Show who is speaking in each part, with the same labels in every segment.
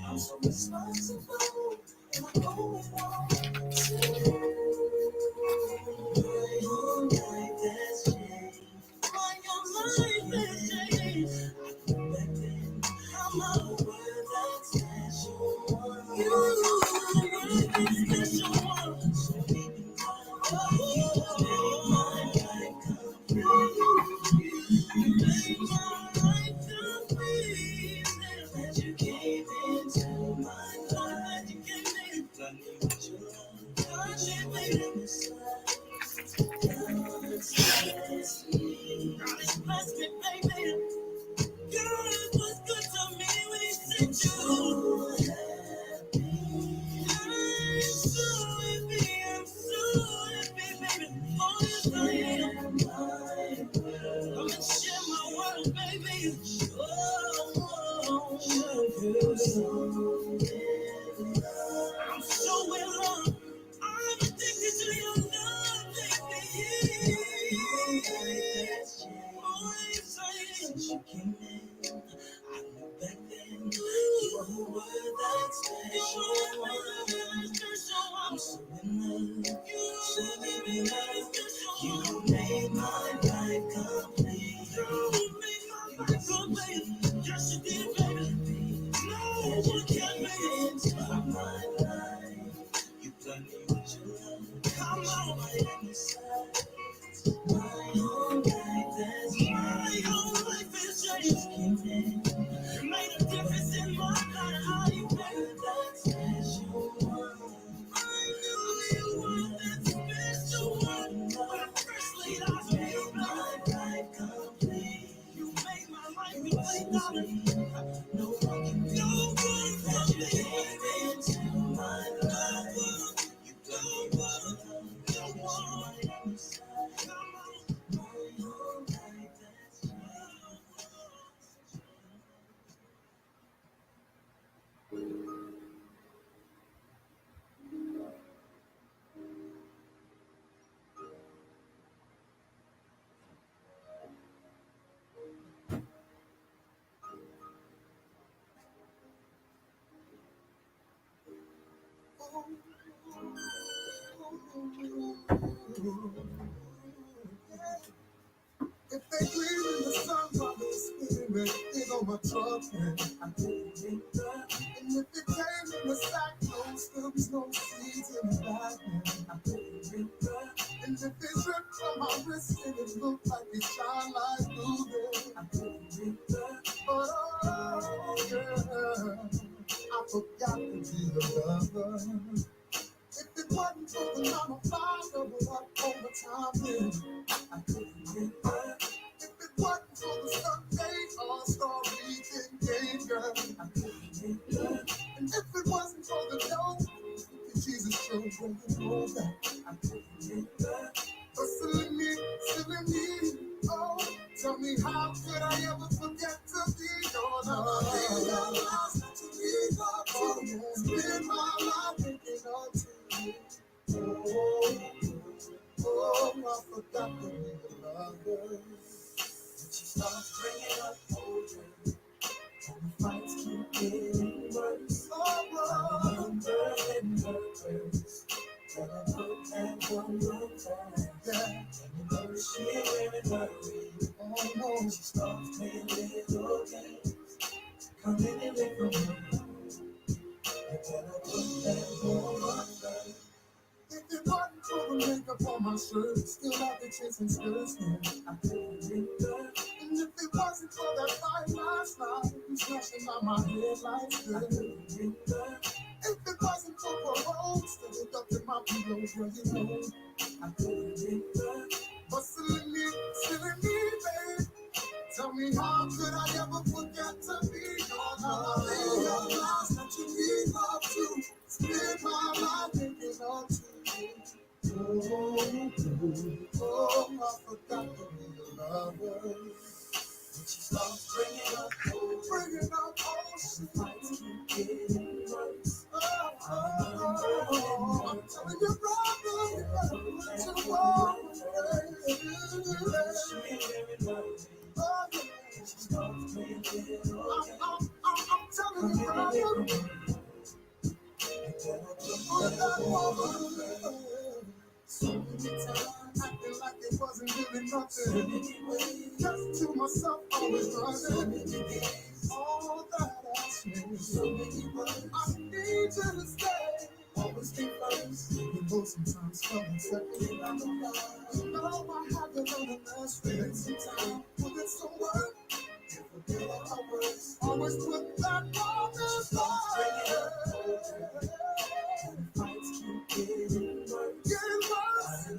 Speaker 1: I'm so responsible, and I'm going on to my own life has changed. My own life has changed. Back then, I'm out of words, that special one. You were the special one. So deep in you made my life complete. You made my life complete. That you came into my life. You came in. I need your love. God, you made it beside. God has blessed me, baby. God was good to me when he sent you. I'm so happy, baby. Oh, yes, I am. Come and share my world, baby. Oh, I'm so in love. I'm addicted to your love, baby. Oh, yes, I am. You came in. I knew back then you were that special one. I'm so in love, so very love. You made my life complete. You made my life complete. Yes, you did, baby. No one can make it into my life. You done me with your love. Come on, my inside. My whole life has changed. My whole life has changed. You made a difference in my life. How you made that special one. I knew you were that special one. When I first laid eyes on you, my life complete. You made my life complete, darling. No one can be that you came into my life. You don't want no one. Come on, my whole life has changed. If they believe in the Son by the Spirit, they know my talking. I couldn't drink that. And if it came in the sack, no stumps, no seeds in the back, I couldn't drink that. And if it dripped from my wrist and it looked like it shine like blue, then I couldn't drink that. But oh, yeah, I forgot to be the lover. If it wasn't for the 9 to 5 double up overtime, then I couldn't get that. If it wasn't for the Sunday all-star weekend game, girl, I couldn't get that. And if it wasn't for the dough, if Jesus showed where you know that, I couldn't get that. But silly me, oh, tell me how could I ever forget to be your love? To be loved, to spend my life thinking of you. Oh, I forgot to be the lover. When she starts bringing up older, and the fights keep getting worse. Oh, remember in her curse, that I look at one more time. Yeah, and you know she ain't wearing her ring. Oh, no, she starts playing little games, coming away from her. And then I put that woman first. If it wasn't for the makeup on my shirt, still out there chasing skirts, man, I couldn't drink that. And if it wasn't for that fight last night, you flashing out my headlights, girl, I couldn't drink that. If it wasn't for parole, still hooked up in my pillow, girl, you know, I couldn't drink that. But silly me, babe, tell me how could I ever forget to be your love? Your love, that you need love to spend my life thinking of you. Oh, I forgot to be your lover. When she starts bringing up ocean, fights keep getting worse. I'm telling you, brother, you better put your wall away. She ain't wearing nothing. Oh, yeah. She starts playing little games. I'm telling you, brother, you So many times acting like it wasn't really nothing. Just to myself, always running. All that I see. So many words. I need you to stay. Always keep first. You know sometimes coming second. No, I have to learn a lesson. Sometimes put in some work. Always put that on this fights keep getting worse. Getting worse.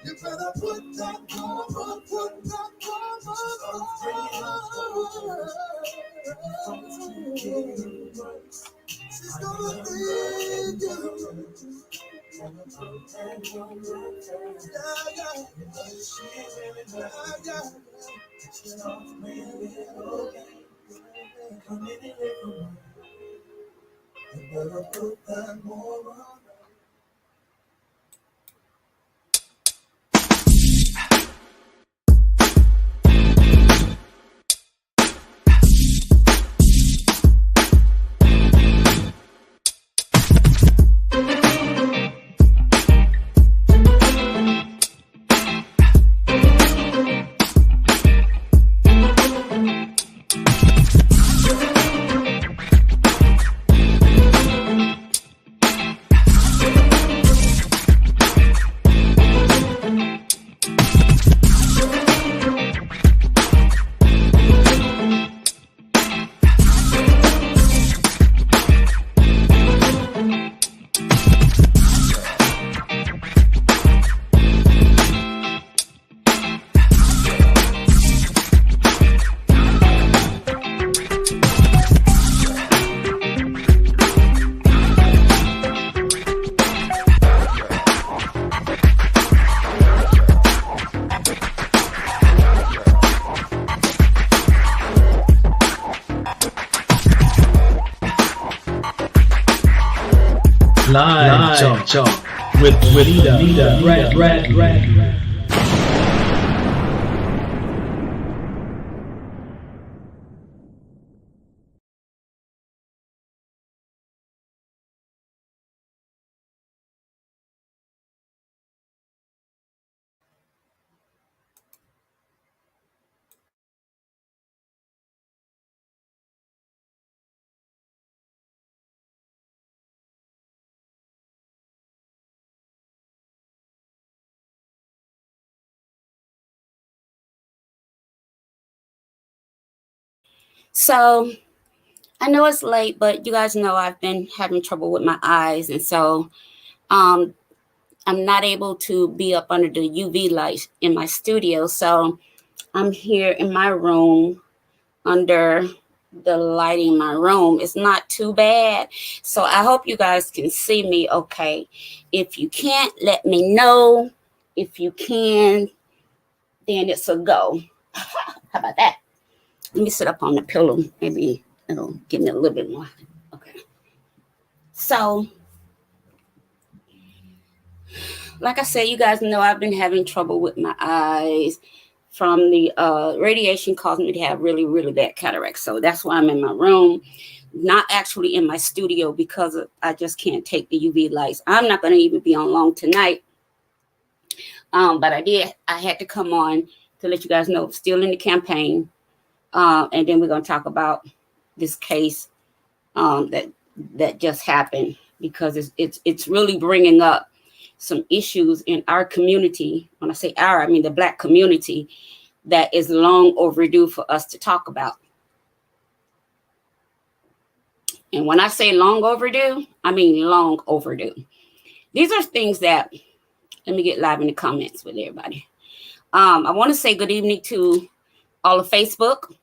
Speaker 1: You better put that woman, put that woman. She's gonna need you.
Speaker 2: Live jump with leader Brad.
Speaker 3: So I know it's late, but you guys know I've been having trouble with my eyes. And so I'm not able to be up under the UV light in my studio. So I'm here in my room under the lighting in my room. It's not too bad. So I hope you guys can see me okay. If you can't, let me know. If you can, then it's a go. How about that? Let me sit up on the pillow. Maybe it'll give me a little bit more. Okay. So, like I said, you guys know I've been having trouble with my eyes from the radiation caused me to have really, really bad cataracts. So that's why I'm in my room, not actually in my studio because I just can't take the UV lights. I'm not going to even be on long tonight. But I had to come on to let you guys know, still in the campaign. And then we're going to talk about this case that just happened because it's really bringing up some issues in our community. When I say our, I mean the Black community, that is long overdue for us to talk about. And when I say long overdue, I mean long overdue. These are things that, let me get live in the comments with everybody. I want to say good evening to all of Facebook.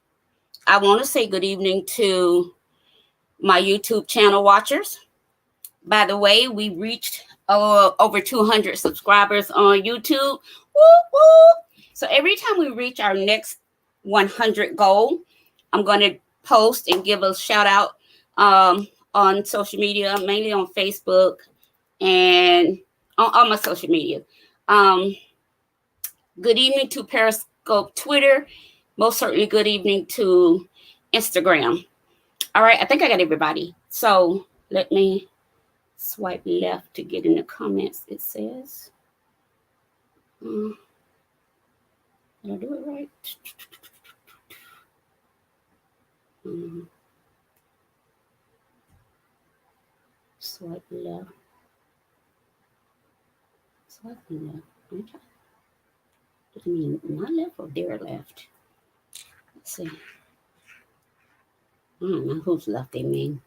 Speaker 3: I want to say good evening to my YouTube channel watchers. By the way, we reached over 200 subscribers on YouTube. Woo, woo. So every time we reach our next 100 goal, I'm going to post and give a shout out on social media, mainly on Facebook and on all my social media. Good evening to Periscope Twitter. Most certainly good evening to Instagram. All right, I think I got everybody. So let me swipe left to get in the comments. It says, did I do it right? Swipe left. Swipe left. Okay. I mean, my left or their left? Let's see. I don't know whose left they mean.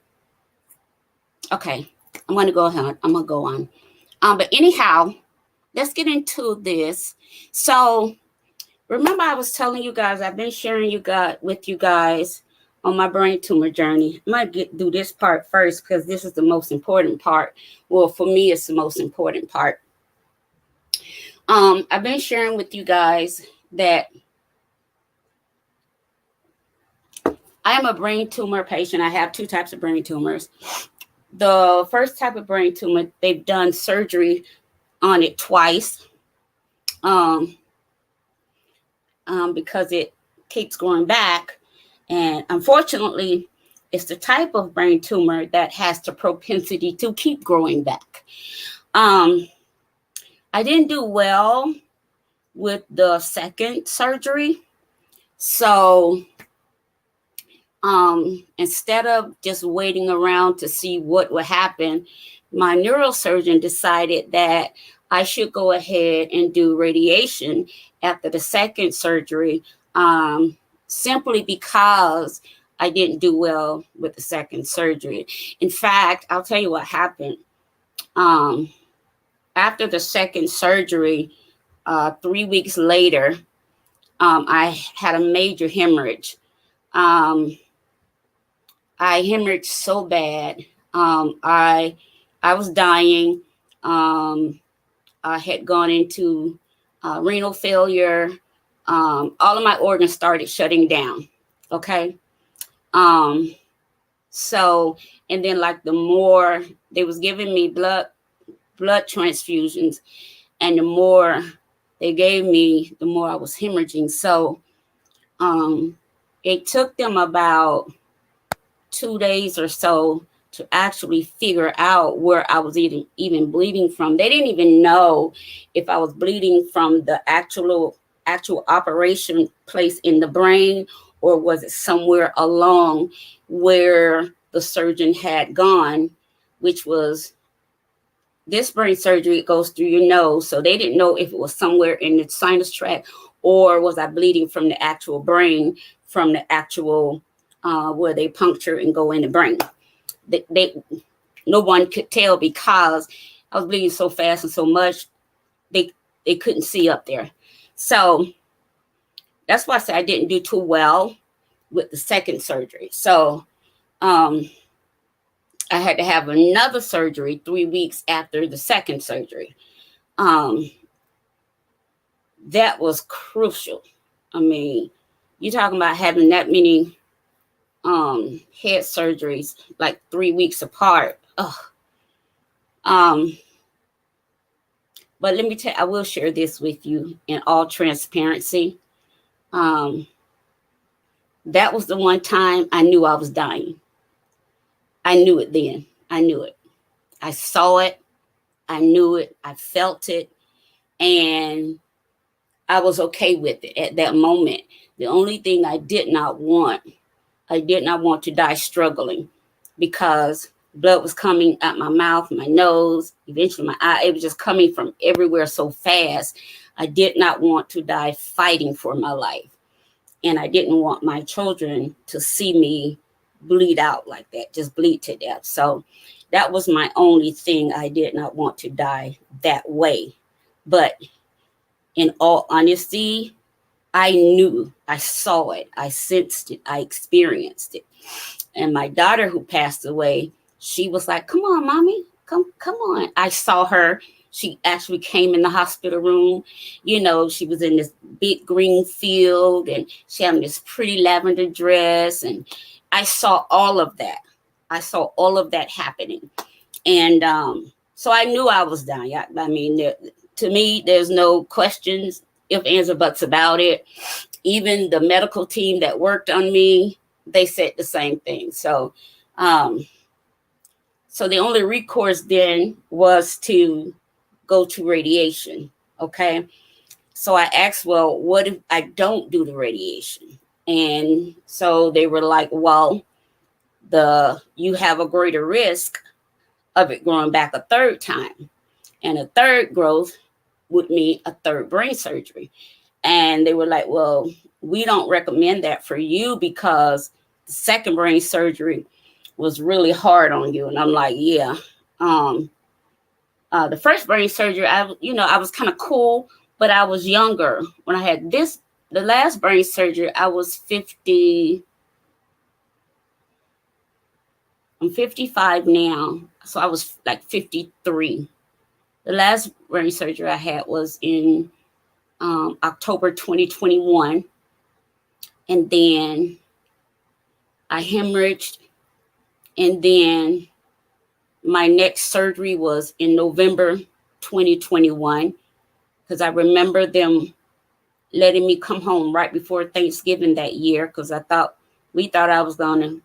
Speaker 3: Okay, I'm going to go ahead. I'm going to go on. But anyhow, let's get into this. So remember I was telling you guys, I've been sharing with you guys on my brain tumor journey. I might do this part first because this is the most important part. Well, for me, it's the most important part. I've been sharing with you guys that I am a brain tumor patient. I have 2 types of brain tumors. The first type of brain tumor, they've done surgery on it twice because it keeps growing back. And unfortunately, it's the type of brain tumor that has the propensity to keep growing back. I didn't do well with the second surgery. So instead of just waiting around to see what would happen, my neurosurgeon decided that I should go ahead and do radiation after the second surgery, simply because I didn't do well with the second surgery. In fact, I'll tell you what happened. After the second surgery, 3 weeks later, I had a major hemorrhage. I hemorrhaged so bad. I was dying. I had gone into renal failure. All of my organs started shutting down. Okay. So, and then like the more they was giving me blood transfusions, and the more they gave me, the more I was hemorrhaging. So, it took them about 2 days or so to actually figure out where I was even bleeding from. They didn't even know if I was bleeding from the actual operation place in the brain, or was it somewhere along where the surgeon had gone, which was this brain surgery. It goes through your nose. So they didn't know if it was somewhere in the sinus tract, or was I bleeding from the actual brain, from the actual where they puncture and go in the brain. No one could tell because I was bleeding so fast and so much, they couldn't see up there. So that's why I said I didn't do too well with the second surgery. So I had to have another surgery 3 weeks after the second surgery. That was crucial. I mean, you're talking about having that many head surgeries like 3 weeks apart. Ugh. But let me tell you, I will share this with you in all transparency. That was the one time I knew I was dying. I knew it then. I knew it. I saw it. I knew it. I felt it. And I was okay with it at that moment. The only thing I did not want to die struggling, because blood was coming out my mouth, my nose, eventually my eye. It was just coming from everywhere so fast. I did not want to die fighting for my life. And I didn't want my children to see me bleed out like that, just bleed to death. So that was my only thing. I did not want to die that way. But in all honesty, I knew, I saw it, I sensed it, I experienced it. And my daughter, who passed away, she was like, "Come on, mommy, come on." I saw her. She actually came in the hospital room. You know, she was in this big green field, and she had this pretty lavender dress. And I saw all of that. I saw all of that happening. And so I knew I was dying. I mean, to me, there's no questions, if, ands, or buts about it. Even the medical team that worked on me, they said the same thing. So, so the only recourse then was to go to radiation. Okay. So I asked, well, what if I don't do the radiation? And so they were like, well, you have a greater risk of it growing back a third time. And a third growth would mean a third brain surgery. And they were like, well, we don't recommend that for you because the second brain surgery was really hard on you. And I'm like, yeah. The first brain surgery, I was kind of cool, but I was younger. When I had the last brain surgery, I was 50. I'm 55 now. So I was like 53. The last brain surgery I had was in October 2021. And then I hemorrhaged. And then my next surgery was in November 2021. Because I remember them letting me come home right before Thanksgiving that year. Because we thought I was going to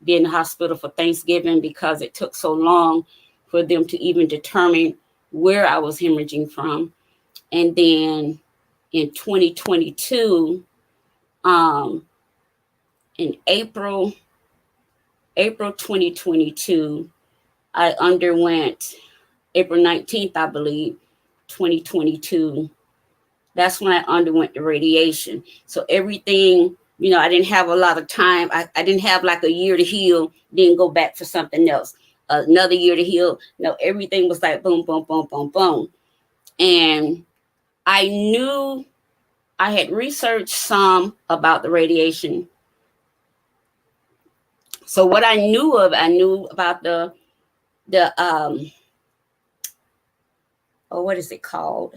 Speaker 3: be in the hospital for Thanksgiving because it took so long for them to even determine where I was hemorrhaging from. And then in 2022, in April 2022, I underwent April 19th, I believe, 2022. That's when I underwent the radiation. So everything, I didn't have a lot of time. I didn't have like a year to heal, then go back for something else. Another year to heal. No, everything was like boom, boom, boom, boom, boom. And I knew I had researched some about the radiation. So what I knew about the what is it called?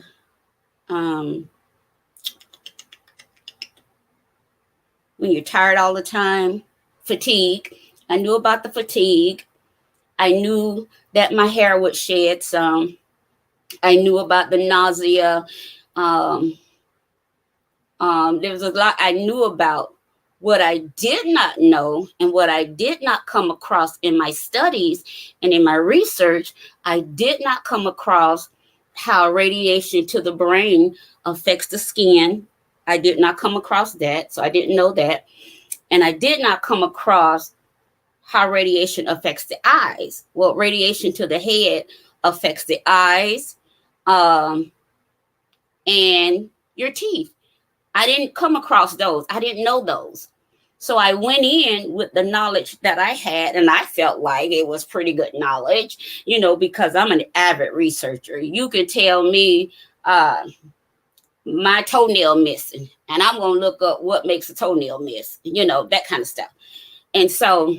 Speaker 3: When you're tired all the time, fatigue. I knew about the fatigue. I knew that my hair would shed some. I knew about the nausea. There was a lot I knew about. What I did not know and what I did not come across in my studies and in my research, I did not come across how radiation to the brain affects the skin. I did not come across that, so I didn't know that. And I did not come across how radiation affects the eyes. Well, radiation to the head affects the eyes and your teeth. I didn't come across those. I didn't know those. So I went in with the knowledge that I had, and I felt like it was pretty good knowledge, because I'm an avid researcher. You could tell me my toenail missing, and I'm going to look up what makes a toenail miss, that kind of stuff. And so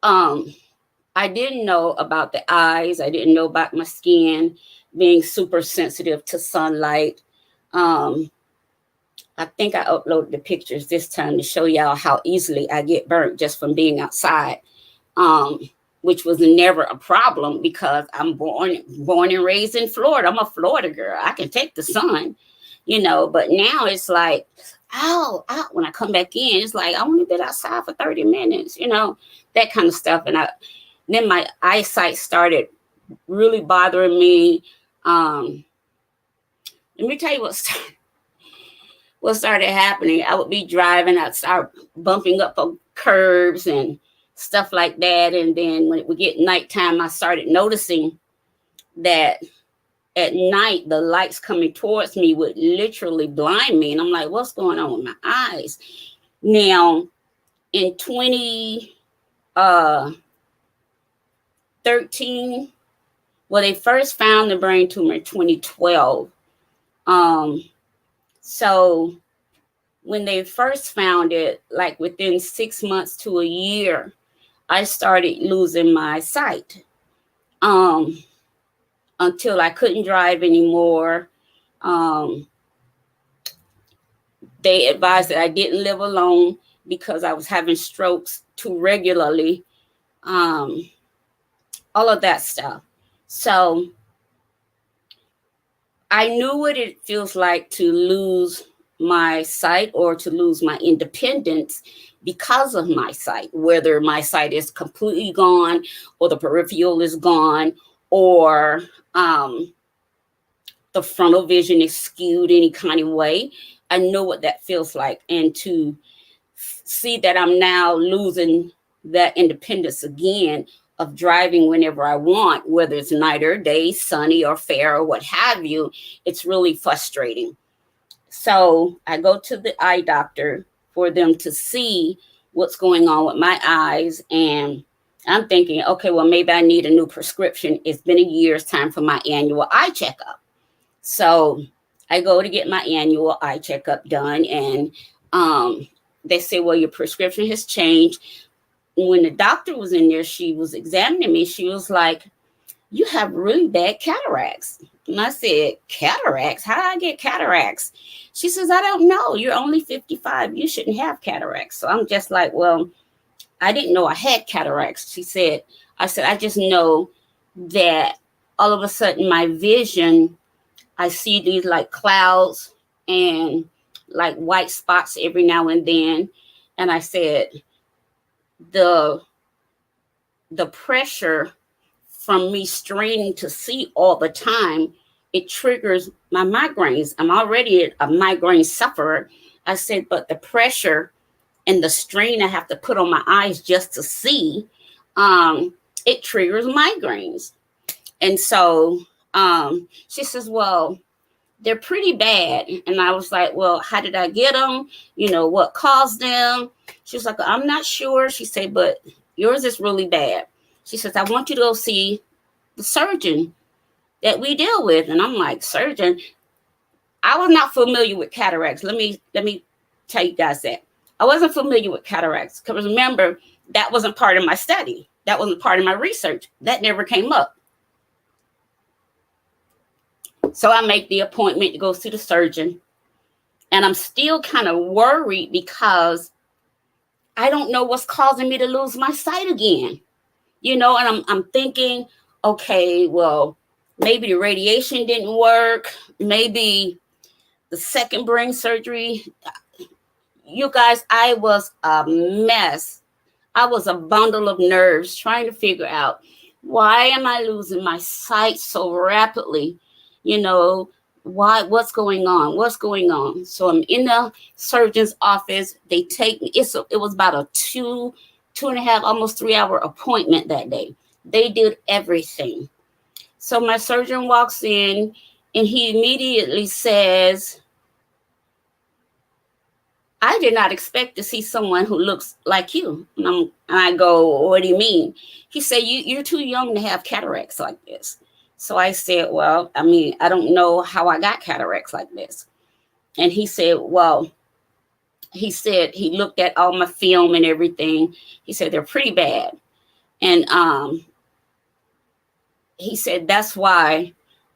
Speaker 3: I didn't know about the eyes. I didn't know about my skin being super sensitive to sunlight. I think I uploaded the pictures this time to show y'all how easily I get burnt just from being outside, which was never a problem because I'm born and raised in Florida. I'm a Florida girl. I can take the sun, but now it's like, when I come back in, it's like, I want to be outside for 30 minutes, that kind of stuff. And then my eyesight started really bothering me. Let me tell you what started happening. I would be driving, I'd start bumping up on curbs and stuff like that. And then when it would get nighttime, I started noticing that at night, the lights coming towards me would literally blind me. And I'm like, what's going on with my eyes? Now, in 2013, they first found the brain tumor in 2012. So when they first found it, like within 6 months to a year, I started losing my sight until I couldn't drive anymore. They advised that I didn't live alone because I was having strokes too regularly. all of that stuff. So I knew what it feels like to lose my sight or to lose my independence because of my sight, whether my sight is completely gone or the peripheral is gone or the frontal vision is skewed any kind of way. I know what that feels like. And to see that I'm now losing that independence again of driving whenever I want, whether it's night or day, sunny or fair or what have you, it's really frustrating. So I go to the eye doctor for them to see what's going on with my eyes. And I'm thinking, okay, well, maybe I need a new prescription. It's been a year. It's time for my annual eye checkup. So I go to get my annual eye checkup done. And they say, well, your prescription has changed. When the doctor was in there, she was examining me. She was like, you have really bad cataracts. And I said, cataracts? How did I get cataracts? She says, I don't know. You're only 55. You shouldn't have cataracts. So I'm just like, well, I didn't know I had cataracts. I said, I just know that all of a sudden my vision, I see these like clouds and like white spots every now and then. And I said, the pressure from me straining to see all the time, it triggers my migraines. I'm already a migraine sufferer. I said, but the pressure and the strain I have to put on my eyes just to see, it triggers migraines. And so she says, well, they're pretty bad. And I was like, well, how did I get them? You know, what caused them? She was like, I'm not sure. She said, but yours is really bad. She says, I want you to go see the surgeon that we deal with. And I'm like, surgeon? I was not familiar with cataracts. Let me tell you guys that. I wasn't familiar with cataracts because remember, that wasn't part of my study. That wasn't part of my research. That never came up. So I make the appointment to go see the surgeon. And I'm still kind of worried because I don't know what's causing me to lose my sight again. You know, and I'm thinking, okay, well, maybe the radiation didn't work. Maybe the second brain surgery. You guys, I was a mess. I was a bundle of nerves trying to figure out, why am I losing my sight so rapidly? You know, what's going on? What's going on? So I'm in the surgeon's office. They take me. It was about a 2.5, almost 3-hour appointment that day. They did everything. So my surgeon walks in and he immediately says, I did not expect to see someone who looks like you. And I go, what do you mean? He said, you're too young to have cataracts like this. So I said, well, I mean, I don't know how I got cataracts like this. And he said, well, he looked at all my film and everything. He said, they're pretty bad. And he said, that's why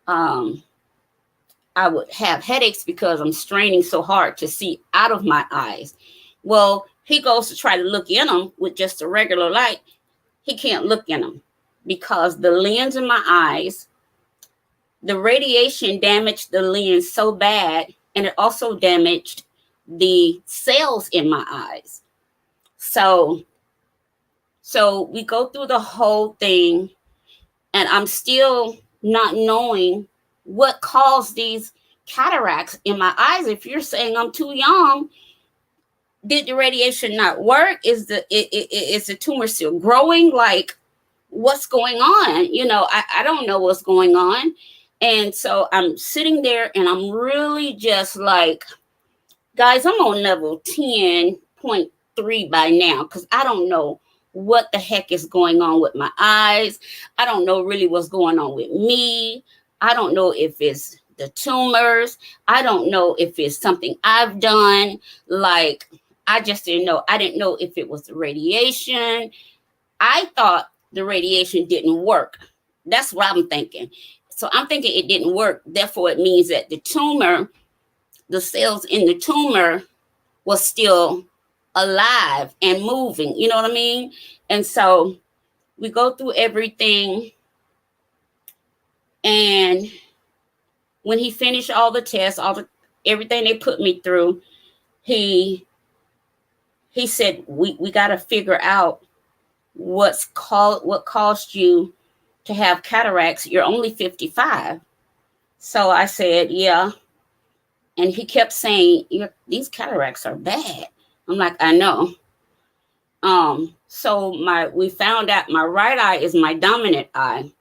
Speaker 3: I would have headaches, because I'm straining so hard to see out of my eyes. Well, he goes to try to look in them with just a regular light. He can't look in them because the lens in my eyes, the radiation damaged the lens so bad, and it also damaged the cells in my eyes. So we go through the whole thing, and I'm still not knowing what caused these cataracts in my eyes. If you're saying I'm too young, did the radiation not work? Is the tumor still growing? Like, what's going on? You know, I don't know what's going on. And so I'm sitting there and I'm really just like, guys, I'm on level 10.3 by now, because I don't know what the heck is going on with my eyes. I don't know really what's going on with me. I don't know if it's the tumors. I don't know if it's something I've done. Like, I just didn't know. I didn't know if it was the radiation. I thought the radiation didn't work. That's what I'm thinking. So I'm thinking it didn't work. Therefore, it means that the tumor, the cells in the tumor was still alive and moving. You know what I mean? And so we go through everything, and when he finished all the tests, everything they put me through, he said, we got to figure out what caused you to have cataracts. You're only 55. So I said, yeah. And he kept saying, these cataracts are bad. I'm like, I know. So we found out my right eye is my dominant eye,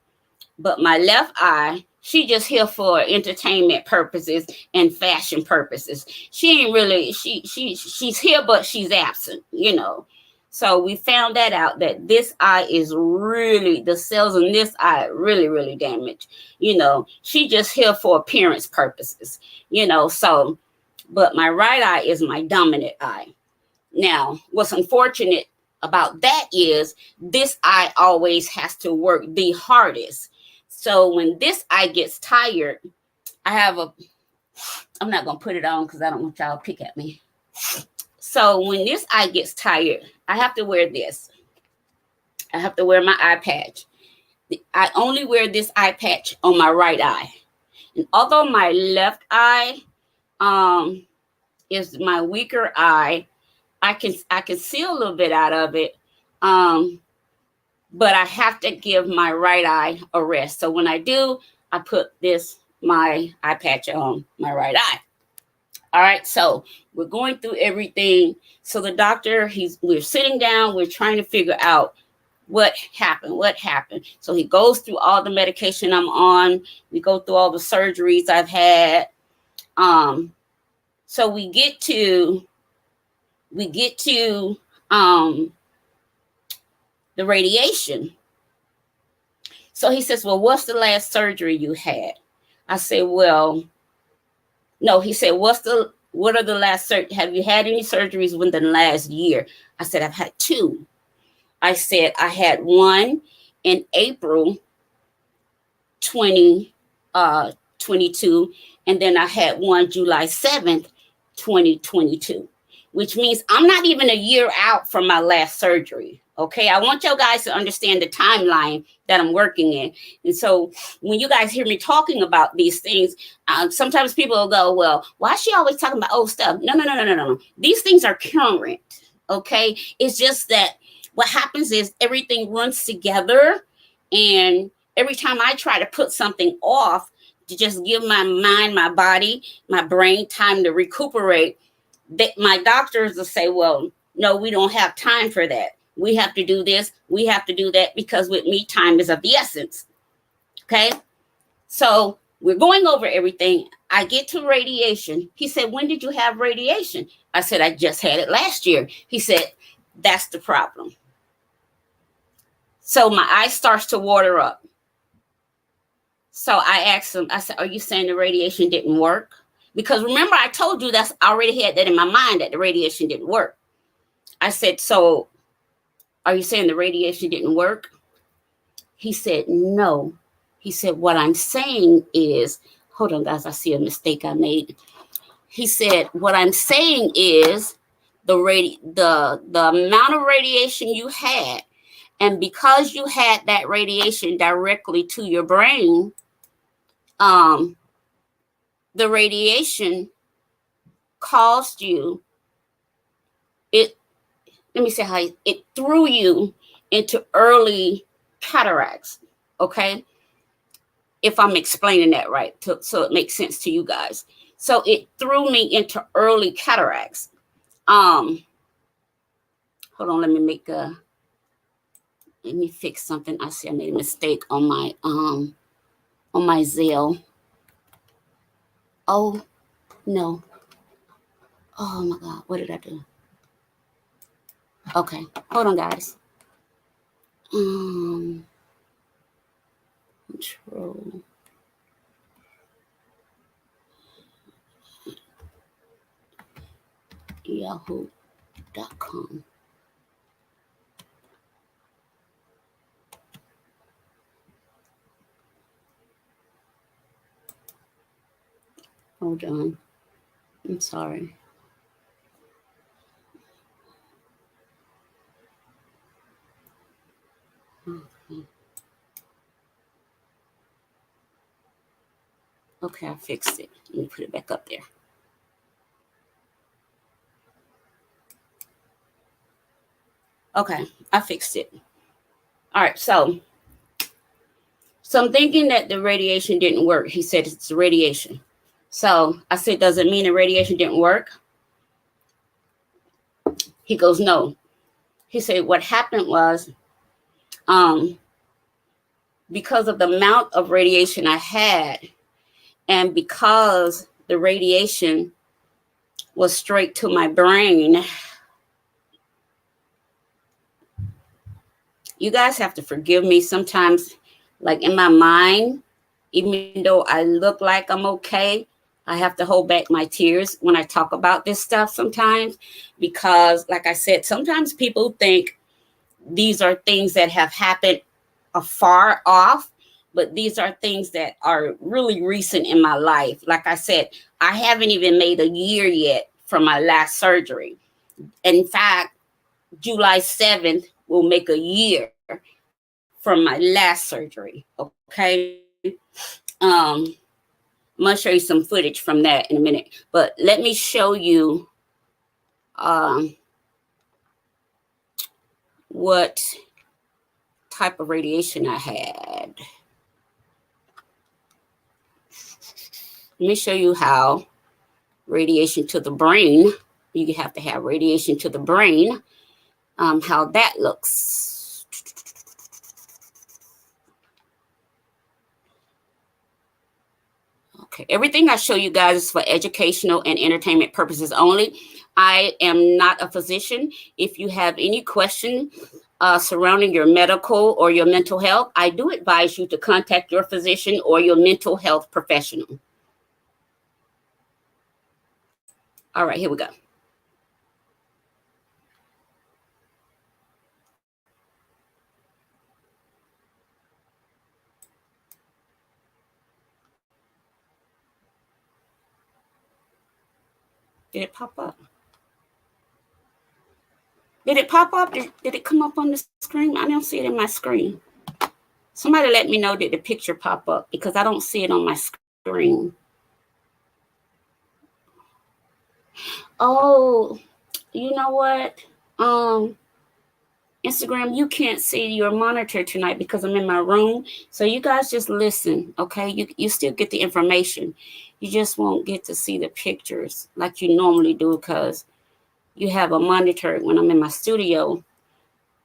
Speaker 3: but my left eye, she just here for entertainment purposes and fashion purposes. She ain't really, she's here, but she's absent, you know. So we found that out, that this eye is really, the cells in this eye really, really damaged. You know, she just here for appearance purposes, you know. So, but my right eye is my dominant eye. Now, what's unfortunate about that is this eye always has to work the hardest. So when this eye gets tired, I'm not going to put it on because I don't want y'all to pick at me. So when this eye gets tired, I have to wear this. I have to wear my eye patch. I only wear this eye patch on my right eye. And although my left eye is my weaker eye, I can see a little bit out of it. But I have to give my right eye a rest. So when I do, I put my eye patch on my right eye. All right, so we're going through everything. So the doctor, we're sitting down, we're trying to figure out what happened. So he goes through all the medication I'm on. We go through all the surgeries I've had. So we get to the radiation. So he says, well, what's the last surgery you had? I say, well, no. He said, what are the last have you had any surgeries within the last year? I said, I've had 2. I said, I had one in April 2022, and then I had one July 7th, 2022, which means I'm not even a year out from my last surgery. Okay, I want you guys to understand the timeline that I'm working in. And so when you guys hear me talking about these things, sometimes people will go, well, why is she always talking about old stuff? No. These things are current. Okay, it's just that what happens is everything runs together. And every time I try to put something off to just give my mind, my body, my brain time to recuperate, my doctors will say, well, no, we don't have time for that. We have to do this. We have to do that, because with me, time is of the essence. Okay. So we're going over everything. I get to radiation. He said, when did you have radiation? I said, I just had it last year. He said, that's the problem. So my eye starts to water up. So I asked him, I said, are you saying the radiation didn't work? Because remember, I told you I already had that in my mind, that the radiation didn't work. I said, so are you saying the radiation didn't work? He said, no. He said, what I'm saying is, hold on, guys, I see a mistake I made. He said, what I'm saying is the amount of radiation you had, and because you had that radiation directly to your brain, the radiation caused you, let me say how it threw you into early cataracts. Okay. If I'm explaining that right, so it makes sense to you guys. So it threw me into early cataracts. Hold on, let me fix something. I see I made a mistake on my Zelle. Oh no. Oh my God, what did I do? Okay, hold on, guys. Control. Yahoo.com. Hold on. I'm sorry. Okay, I fixed it. Let me put it back up there. Okay, I fixed it. All right, so I'm thinking that the radiation didn't work. He said it's the radiation. So I said, does it mean the radiation didn't work? He goes, no. He said, what happened was, because of the amount of radiation I had, and because the radiation was straight to my brain, you guys have to forgive me sometimes, like in my mind, even though I look like I'm okay, I have to hold back my tears when I talk about this stuff sometimes, because like I said, sometimes people think these are things that have happened afar off, but these are things that are really recent in my life. Like I said, I haven't even made a year yet from my last surgery. In fact, July 7th will make a year from my last surgery. Okay. I'm gonna show you some footage from that in a minute, but let me show you what type of radiation I had. Let me show you how radiation to the brain, you have to have radiation to the brain, how that looks. Okay, everything I show you guys is for educational and entertainment purposes only. I am not a physician. If you have any question surrounding your medical or your mental health, I do advise you to contact your physician or your mental health professional. All right, here we go. Did it pop up? Did it pop up? Did it come up on the screen? I don't see it in my screen. Somebody let me know that the picture pop up, because I don't see it on my screen. Oh, you know what? Instagram, you can't see your monitor tonight because I'm in my room. So you guys just listen, okay? You still get the information. You just won't get to see the pictures like you normally do, because you have a monitor. When I'm in my studio,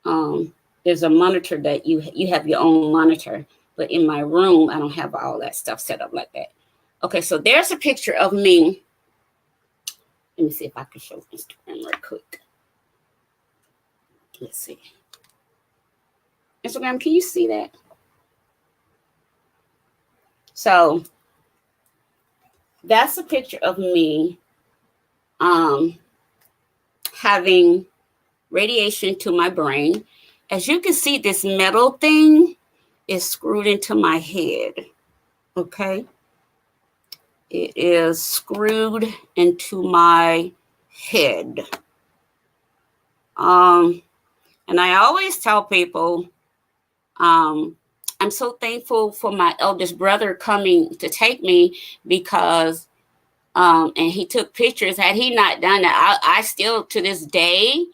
Speaker 3: there's a monitor that you have your own monitor. But in my room, I don't have all that stuff set up like that. Okay, so there's a picture of me. Let me see if I can show Instagram real quick. Let's see. Instagram, can you see that? So that's a picture of me having radiation to my brain. As you can see, this metal thing is screwed into my head. Okay. It is screwed into my head. And I always tell people, I'm so thankful for my eldest brother coming to take me, because, and he took pictures. Had he not done that, I still, to this day,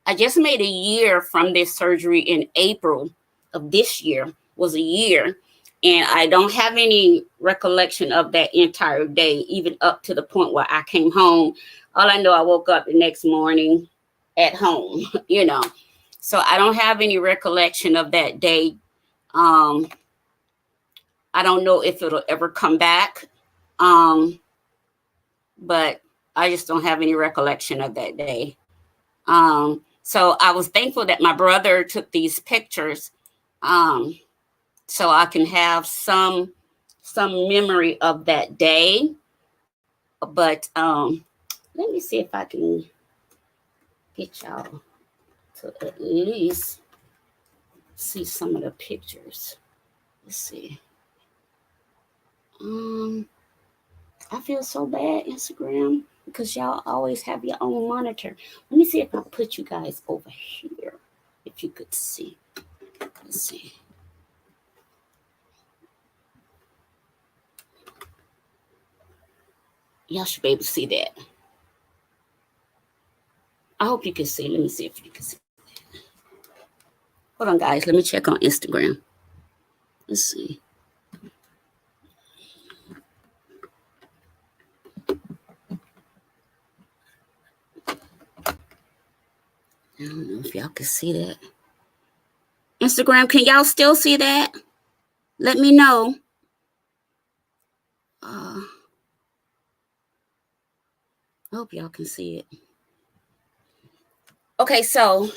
Speaker 3: I just made a year from this surgery in April of this year, was a year. And I don't have any recollection of that entire day, even up to the point where I came home. All I know, I woke up the next morning at home, you know. So I don't have any recollection of that day. I don't know if it'll ever come back. But I just don't have any recollection of that day. So I was thankful that my brother took these pictures, so I can have some memory of that day. But let me see if I can get y'all to at least see some of the pictures. Let's see. I feel so bad, Instagram, because y'all always have your own monitor. Let me see if I put you guys over here, if you could see. Let's see. Y'all should be able to see that. I hope you can see. Let me see if you can see. Hold on, guys. Let me check on Instagram. Let's see. I don't know if y'all can see that. Instagram, can y'all still see that? Let me know. I hope y'all can see it. Okay, so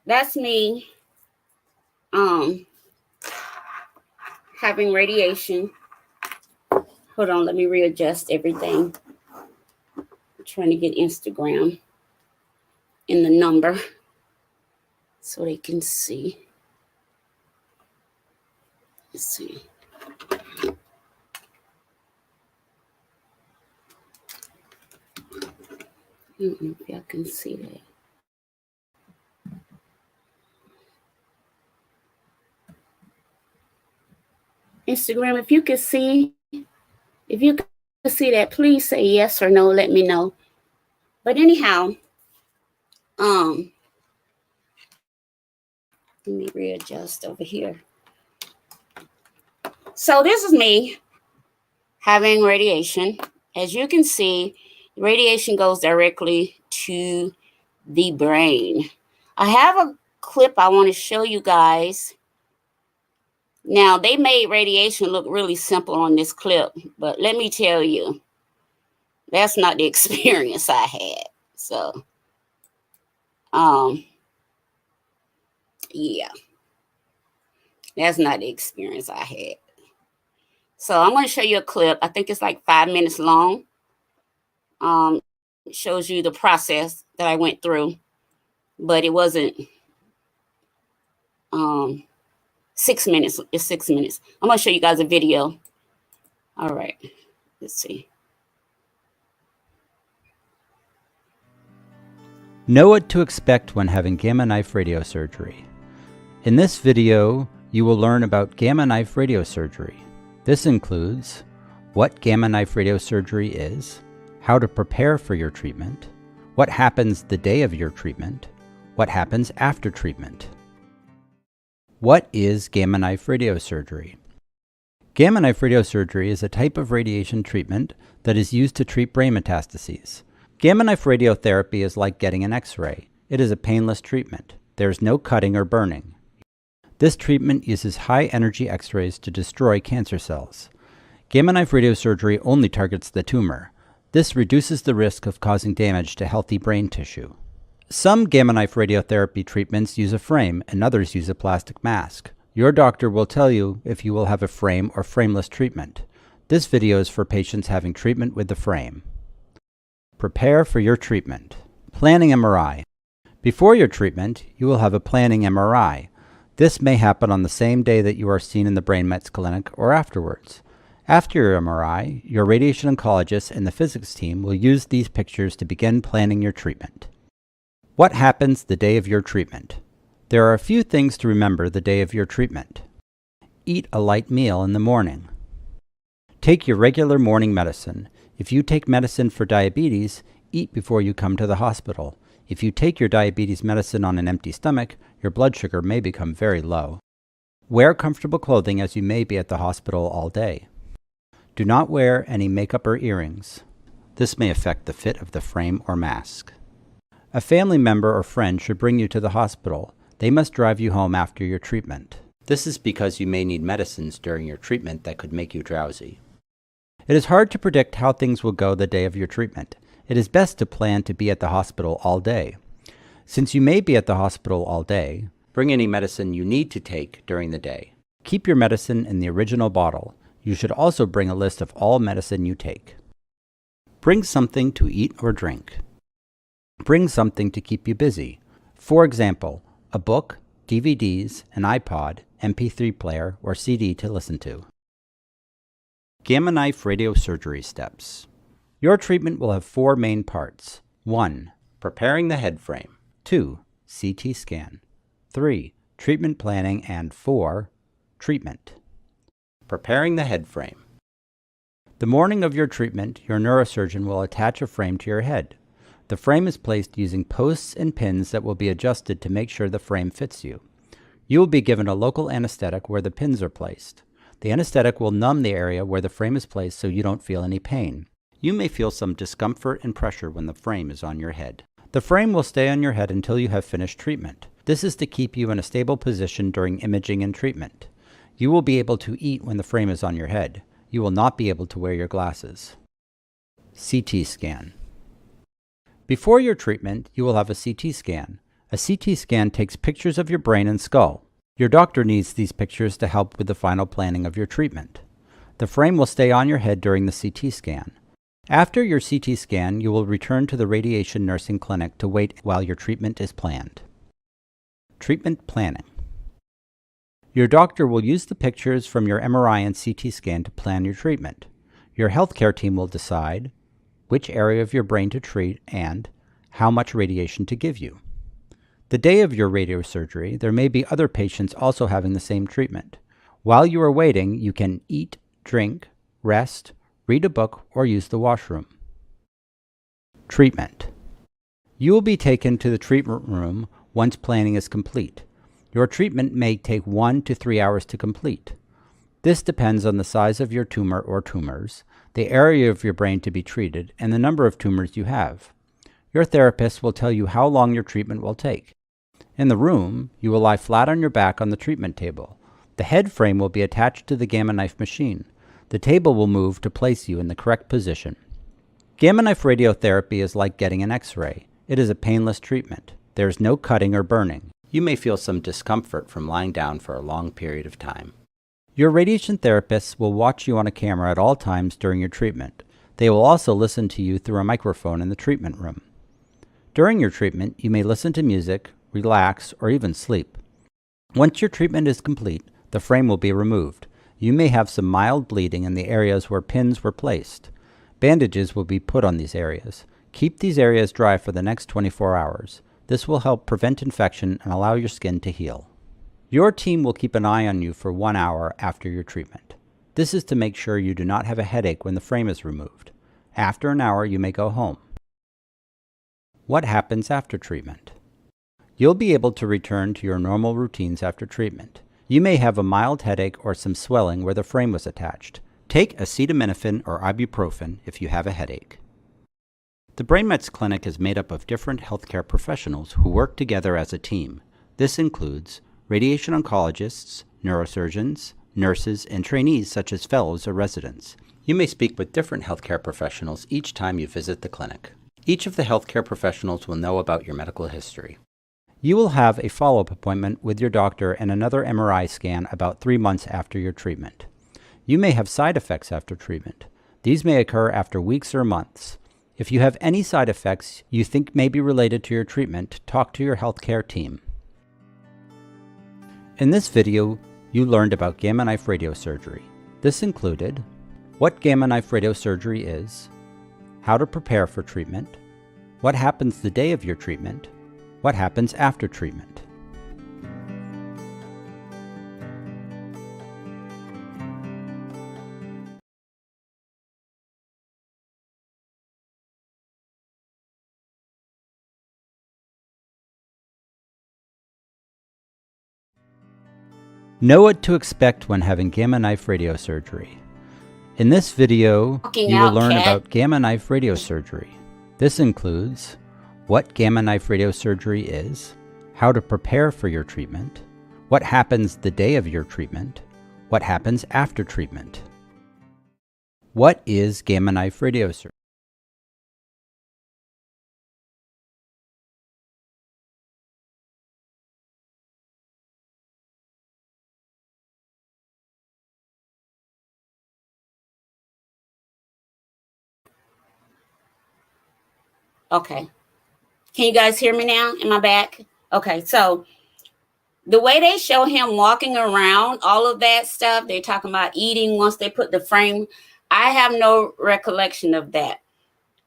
Speaker 3: that's me having radiation. Hold on, let me readjust everything. I'm trying to get Instagram in the number so they can see. Let's see. I don't know if y'all can see that. Instagram, if you can see that, please say yes or no, let me know. But anyhow, let me readjust over here. So this is me having radiation. As you can see, radiation goes directly to the brain. I have a clip I want to show you guys. Now, they made radiation look really simple on this clip, but let me tell you, that's not the experience I had. So, yeah, that's not the experience I had. So I'm going to show you a clip. I think it's like 5 minutes long. It shows you the process that I went through, but it wasn't 6 minutes. It's 6 minutes. I'm going to show you guys a video. All right. Let's see.
Speaker 4: Know what to expect when having Gamma Knife radiosurgery. In this video, you will learn about Gamma Knife radiosurgery. This includes what Gamma Knife radiosurgery is, how to prepare for your treatment, what happens the day of your treatment, what happens after treatment. What is Gamma Knife radiosurgery? Gamma Knife radiosurgery is a type of radiation treatment that is used to treat brain metastases. Gamma Knife radiotherapy is like getting an X-ray. It is a painless treatment. There is no cutting or burning. This treatment uses high-energy X-rays to destroy cancer cells. Gamma Knife radiosurgery only targets the tumor. This reduces the risk of causing damage to healthy brain tissue. Some Gamma Knife radiotherapy treatments use a frame and others use a plastic mask. Your doctor will tell you if you will have a frame or frameless treatment. This video is for patients having treatment with the frame. Prepare for your treatment. Planning MRI. Before your treatment, you will have a planning MRI. This may happen on the same day that you are seen in the brain mets clinic or afterwards. After your MRI, your radiation oncologist and the physics team will use these pictures to begin planning your treatment. What happens the day of your treatment? There are a few things to remember the day of your treatment. Eat a light meal in the morning. Take your regular morning medicine. If you take medicine for diabetes, eat before you come to the hospital. If you take your diabetes medicine on an empty stomach, your blood sugar may become very low. Wear comfortable clothing as you may be at the hospital all day. Do not wear any makeup or earrings. This may affect the fit of the frame or mask. A family member or friend should bring you to the hospital. They must drive you home after your treatment. This is because you may need medicines during your treatment that could make you drowsy. It is hard to predict how things will go the day of your treatment. It is best to plan to be at the hospital all day. Since you may be at the hospital all day, bring any medicine you need to take during the day. Keep your medicine in the original bottle. You should also bring a list of all medicine you take. Bring something to eat or drink. Bring something to keep you busy. For example, a book, DVDs, an iPod, MP3 player, or CD to listen to. Gamma Knife radiosurgery steps. Your treatment will have 4 main parts. 1. Preparing the head frame. 2. CT scan. 3. Treatment planning. And 4. Treatment. Preparing the head frame. The morning of your treatment, your neurosurgeon will attach a frame to your head. The frame is placed using posts and pins that will be adjusted to make sure the frame fits you. You will be given a local anesthetic where the pins are placed. The anesthetic will numb the area where the frame is placed so you don't feel any pain. You may feel some discomfort and pressure when the frame is on your head. The frame will stay on your head until you have finished treatment. This is to keep you in a stable position during imaging and treatment. You will be able to eat when the frame is on your head. You will not be able to wear your glasses. CT scan. Before your treatment, you will have a CT scan. A CT scan takes pictures of your brain and skull. Your doctor needs these pictures to help with the final planning of your treatment. The frame will stay on your head during the CT scan. After your CT scan, you will return to the radiation nursing clinic to wait while your treatment is planned. Treatment planning. Your doctor will use the pictures from your MRI and CT scan to plan your treatment. Your healthcare team will decide which area of your brain to treat and how much radiation to give you. The day of your radiosurgery, there may be other patients also having the same treatment. While you are waiting, you can eat, drink, rest, read a book, or use the washroom. Treatment. You will be taken to the treatment room once planning is complete. Your treatment may take 1 to 3 hours to complete. This depends on the size of your tumor or tumors, the area of your brain to be treated, and the number of tumors you have. Your therapist will tell you how long your treatment will take. In the room, you will lie flat on your back on the treatment table. The head frame will be attached to the Gamma Knife machine. The table will move to place you in the correct position. Gamma Knife radiotherapy is like getting an X-ray. It is a painless treatment. There is no cutting or burning. You may feel some discomfort from lying down for a long period of time. Your radiation therapists will watch you on a camera at all times during your treatment. They will also listen to you through a microphone in the treatment room. During your treatment, you may listen to music, relax, or even sleep. Once your treatment is complete, the frame will be removed. You may have some mild bleeding in the areas where pins were placed. Bandages will be put on these areas. Keep these areas dry for the next 24 hours. This will help prevent infection and allow your skin to heal. Your team will keep an eye on you for 1 hour after your treatment. This is to make sure you do not have a headache when the frame is removed. After an hour, you may go home. What happens after treatment? You'll be able to return to your normal routines after treatment. You may have a mild headache or some swelling where the frame was attached. Take acetaminophen or ibuprofen if you have a headache. The BrainMets Clinic is made up of different healthcare professionals who work together as a team. This includes radiation oncologists, neurosurgeons, nurses, and trainees such as fellows or residents. You may speak with different healthcare professionals each time you visit the clinic. Each of the healthcare professionals will know about your medical history. You will have a follow-up appointment with your doctor and another MRI scan about 3 months after your treatment. You may have side effects after treatment. These may occur after weeks or months. If you have any side effects you think may be related to your treatment, talk to your healthcare team. In this video, you learned about Gamma Knife radiosurgery. This included what Gamma Knife radiosurgery is, how to prepare for treatment, what happens the day of your treatment, what happens after treatment. Know what to expect when having Gamma Knife radiosurgery. In this video, you will learn about Gamma Knife radiosurgery. This includes what Gamma Knife radiosurgery is, how to prepare for your treatment, what happens the day of your treatment, what happens after treatment. What is Gamma Knife radiosurgery?
Speaker 3: Okay. Can you guys hear me now? Am I back? Okay, so the way they show him walking around, all of that stuff, they're talking about eating once they put the frame. I have no recollection of that.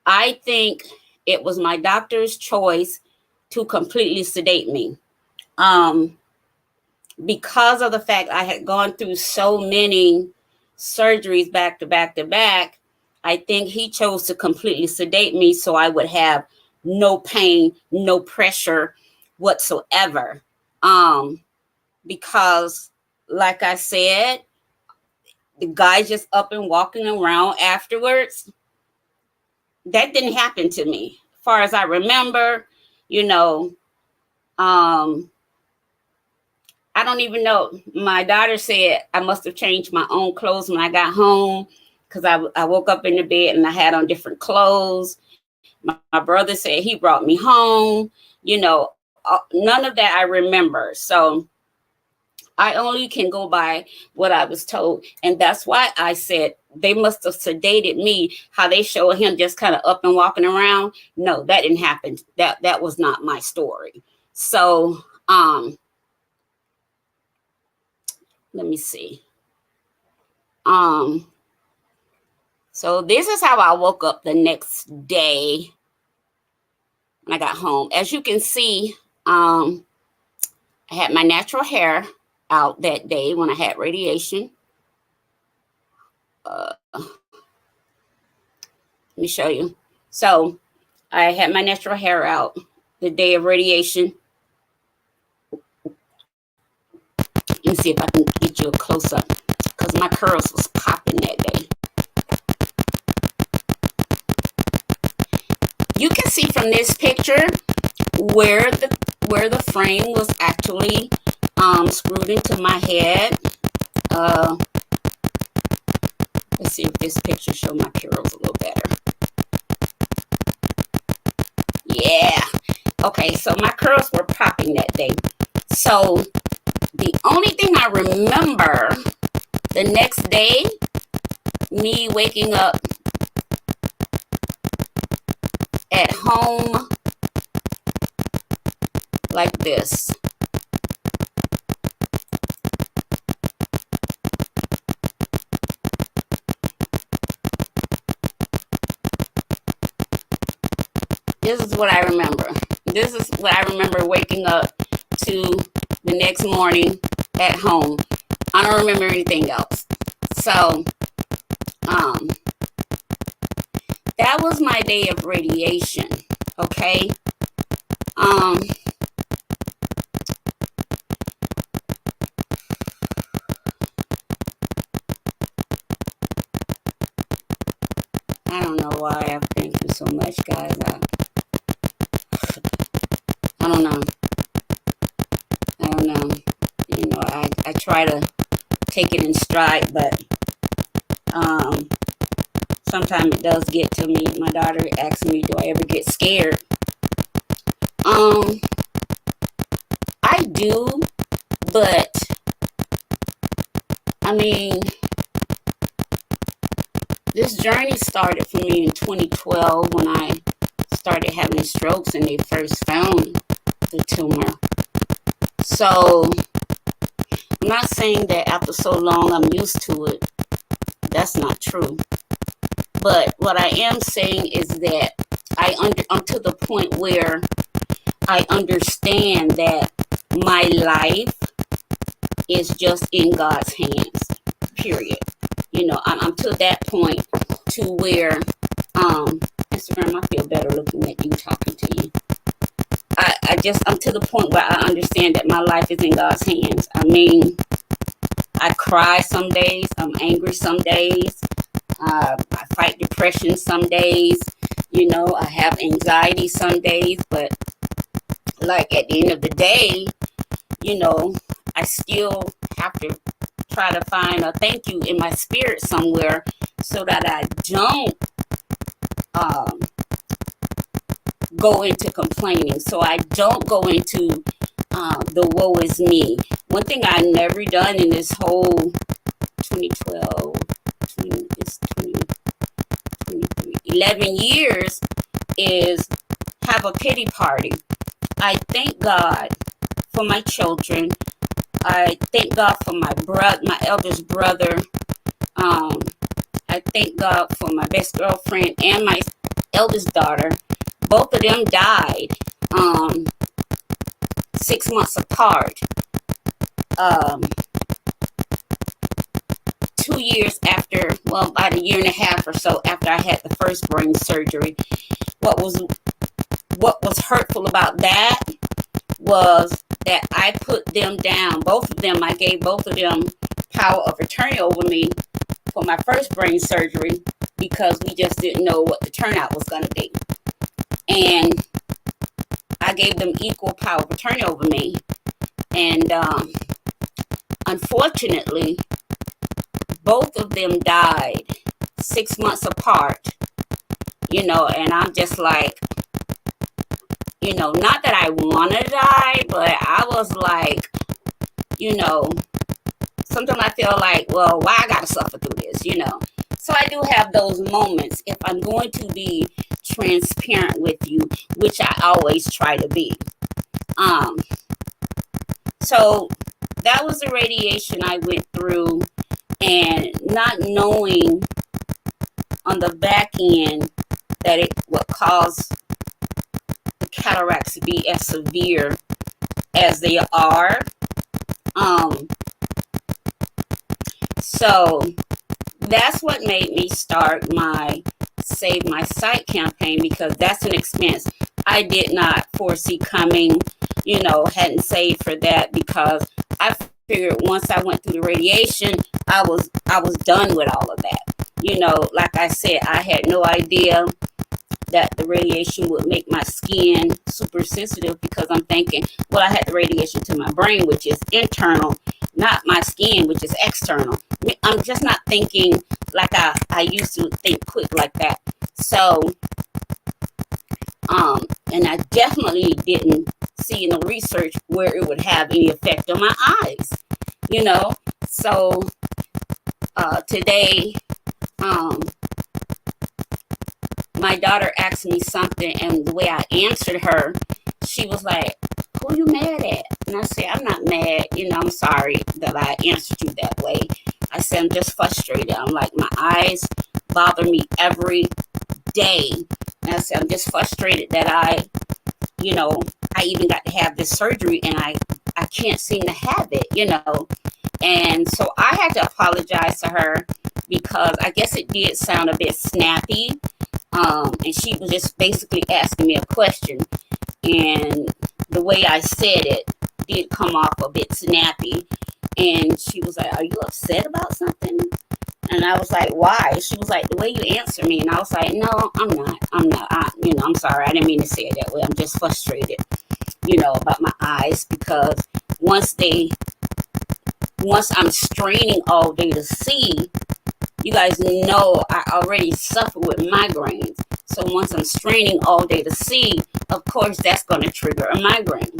Speaker 3: I think it was my doctor's choice to completely sedate me. Because of the fact I had gone through so many surgeries back to back to back, I think he chose to completely sedate me so I would have no pain, no pressure whatsoever. Because like I said, the guy just up and walking around afterwards, that didn't happen to me. As far as I remember, you know, I don't even know. My daughter said I must have changed my own clothes when I got home, because I woke up in the bed and I had on different clothes. My brother said he brought me home. You know, none of that I remember. So I only can go by what I was told. And that's why I said they must have sedated me, how they show him just kind of up and walking around. No, that didn't happen. That was not my story. So, let me see. So this is how I woke up the next day when I got home. As you can see, I had my natural hair out that day when I had radiation. Let me show you. So I had my natural hair out the day of radiation. Let me see if I can get you a close up, because my curls was popping that day. You can see from this picture where the frame was actually screwed into my head. Let's see if this picture show my curls a little better. Yeah. Okay, so my curls were popping that day. So the only thing I remember the next day, me waking up at home like this. This is what I remember. This is what I remember waking up to the next morning at home. I don't remember anything else. So, that was my day of radiation. Okay. I don't know why I've been through so much, guys. I don't know. You know, I try to take it in stride, but sometimes it does get to me. My daughter asks me, do I ever get scared? I do, but I mean, this journey started for me in 2012 when I started having strokes and they first found the tumor. So I'm not saying that after so long I'm used to it. That's not true. But what I am saying is that I'm to the point where I understand that my life is just in God's hands, period. You know, I'm to that point to where, Instagram, I feel better looking at you, talking to you. I'm to the point where I understand that my life is in God's hands. I mean, I cry some days, I'm angry some days, I fight depression some days, you know, I have anxiety some days, but like at the end of the day, you know, I still have to try to find a thank you in my spirit somewhere so that I don't go into complaining, so I don't go into the woe is me. One thing I never done in this whole 2012, 11 years is have a pity party. I thank God for my children. I thank God for my eldest brother. I thank God for my best girlfriend and my eldest daughter. Both of them died 6 months apart. 2 2 years after, well, about a year and a half or so after I had the first brain surgery, what was hurtful about that was that I put them down, both of them. I gave both of them power of attorney over me for my first brain surgery because we just didn't know what the turnout was going to be. And I gave them equal power of attorney over me. And unfortunately, both of them died 6 months apart, and I'm just like, not that I want to die, but I was like, sometimes I feel like, well, why I got to suffer through this, So I do have those moments if I'm going to be transparent with you, which I always try to be. So that was the radiation I went through, and not knowing on the back end that it would cause the cataracts to be as severe as they are. So that's what made me start my Save My Sight campaign, because that's an expense I did not foresee coming, hadn't saved for that, because I figured once I went through the radiation, I was done with all of that. Like I said, I had no idea that the radiation would make my skin super sensitive, because I'm thinking, well, I had the radiation to my brain, which is internal, not my skin, which is external. I'm just not thinking like I used to think quick like that. So, and I definitely didn't see in the research where it would have any effect on my eyes, So, today, my daughter asked me something, and the way I answered her, she was like, who you mad at? And I said, I'm not mad. I'm sorry that I answered you that way. I said, I'm just frustrated. I'm like, my eyes bother me every day. And I said, I'm just frustrated that I even got to have this surgery, and I can't seem to have it, And so I had to apologize to her, because I guess it did sound a bit snappy. And she was just basically asking me a question, and the way I said it did come off a bit snappy. And she was like, are you upset about something? And I was like, why? She was like, the way you answer me. And I was like, no, I'm not. I'm sorry. I didn't mean to say it that way. I'm just frustrated, about my eyes, because once I'm straining all day to see, you guys know I already suffer with migraines. So once I'm straining all day to see, of course, that's going to trigger a migraine.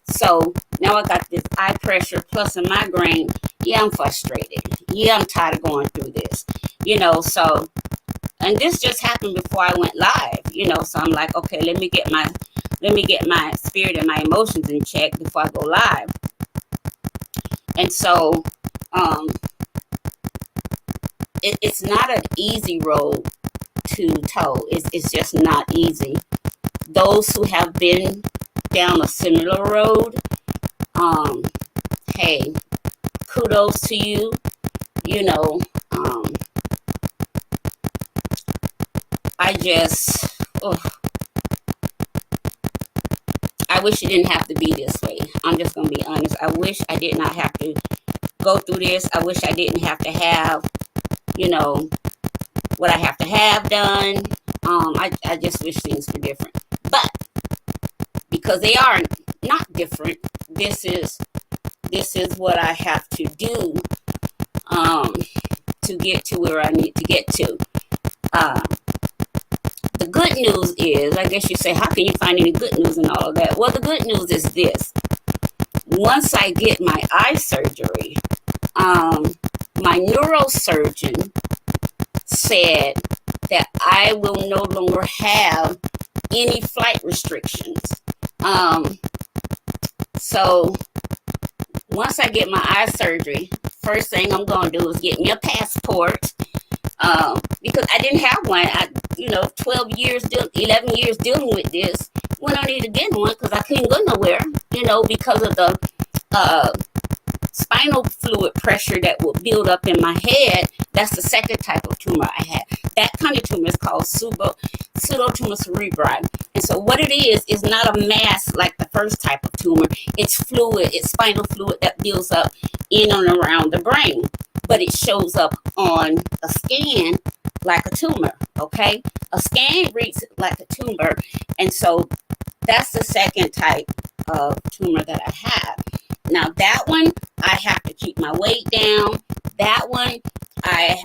Speaker 3: So now I got this eye pressure plus a migraine. Yeah, I'm frustrated. Yeah, I'm tired of going through this. So, and this just happened before I went live, so I'm like, okay, let me get my spirit and my emotions in check before I go live. And so, it's not an easy road to toe. It's just not easy. Those who have been down a similar road, hey, kudos to you. I wish it didn't have to be this way. I'm just going to be honest. I wish I did not have to go through this. I wish I didn't have to have, what I have to have done. I just wish things were different. But because they are not different, this is what I have to do to get to where I need to get to. The good news is, I guess you say, how can you find any good news in all of that? Well, the good news is this. Once I get my eye surgery, my neurosurgeon said that I will no longer have any flight restrictions. So once I get my eye surgery, first thing I'm going to do is get me a passport, because I didn't have one. 11 years dealing with this, when I needed to get one, because I couldn't go nowhere, because of the spinal fluid pressure that will build up in my head. That's the second type of tumor I had. That kind of tumor is called pseudotumor cerebri. And so what it is not a mass like the first type of tumor. It's fluid, it's spinal fluid that builds up in and around the brain. But it shows up on a scan like a tumor, okay? A scan reads like a tumor. And so that's the second type of tumor that I have. Now that one, I have to keep my weight down. That one, I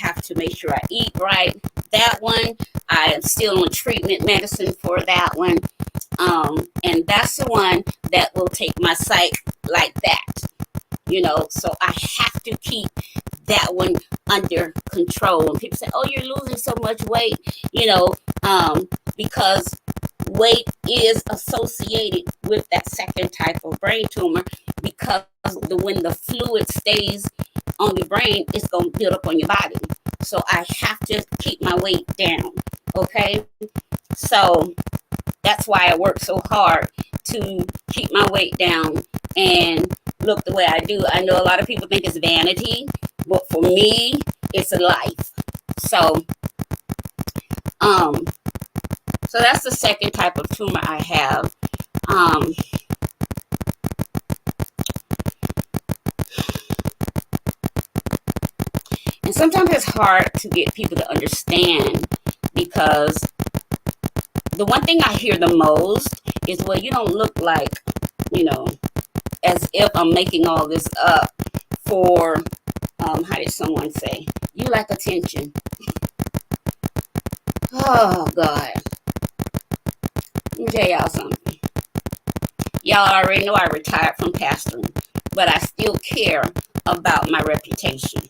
Speaker 3: have to make sure I eat right. That one, I am still on treatment medicine for that one. And that's the one that will take my psych like that. You know, so I have to keep that one under control. And people say, oh, you're losing so much weight, you know, because weight is associated with that second type of brain tumor, because when the fluid stays on your brain, it's going to build up on your body. So I have to keep my weight down. Okay. So that's why I work so hard to keep my weight down and look the way I do. I know a lot of people think it's vanity, but for me, it's a life. So that's the second type of tumor I have. And sometimes it's hard to get people to understand, because the one thing I hear the most is, well, you don't look like, you know, as if I'm making all this up for, how did someone say? You like attention. Oh, God. Let me tell y'all something. Y'all already know I retired from pastoring, but I still care about my reputation.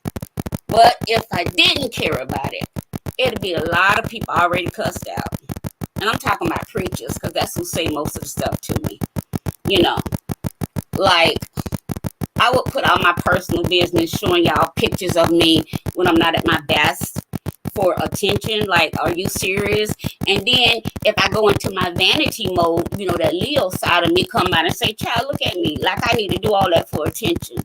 Speaker 3: But if I didn't care about it, it'd be a lot of people already cussed out. And I'm talking about preachers, because that's who say most of the stuff to me. You know, like, I would put out my personal business showing y'all pictures of me when I'm not at my best for attention. Like, are you serious? And then if I go into my vanity mode, you know, that Leo side of me come out and say, child, look at me, like I need to do all that for attention.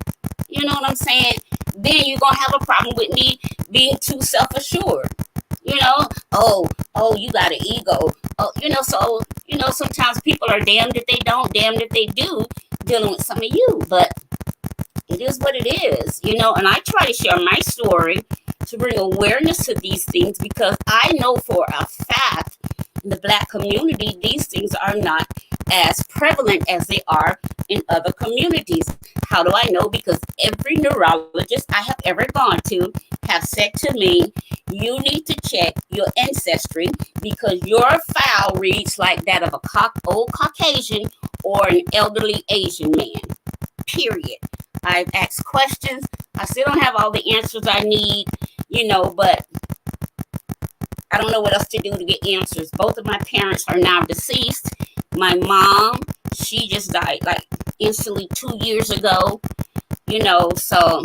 Speaker 3: You know what I'm saying? Then you're going to have a problem with me being too self-assured. You know, oh, you got an ego. Oh, you know, so, you know, sometimes people are damned if they don't, damned if they do, dealing with some of you. But it is what it is, you know, and I try to share my story to bring awareness to these things, because I know for a fact in the Black community, these things are not as prevalent as they are in other communities. How do I know? Because every neurologist I have ever gone to have said to me, you need to check your ancestry, because your file reads like that of a old Caucasian or an elderly Asian man, period. I've asked questions. I still don't have all the answers I need, you know, but I don't know what else to do to get answers. Both of my parents are now deceased. My mom, she just died like instantly 2 years ago, you know, so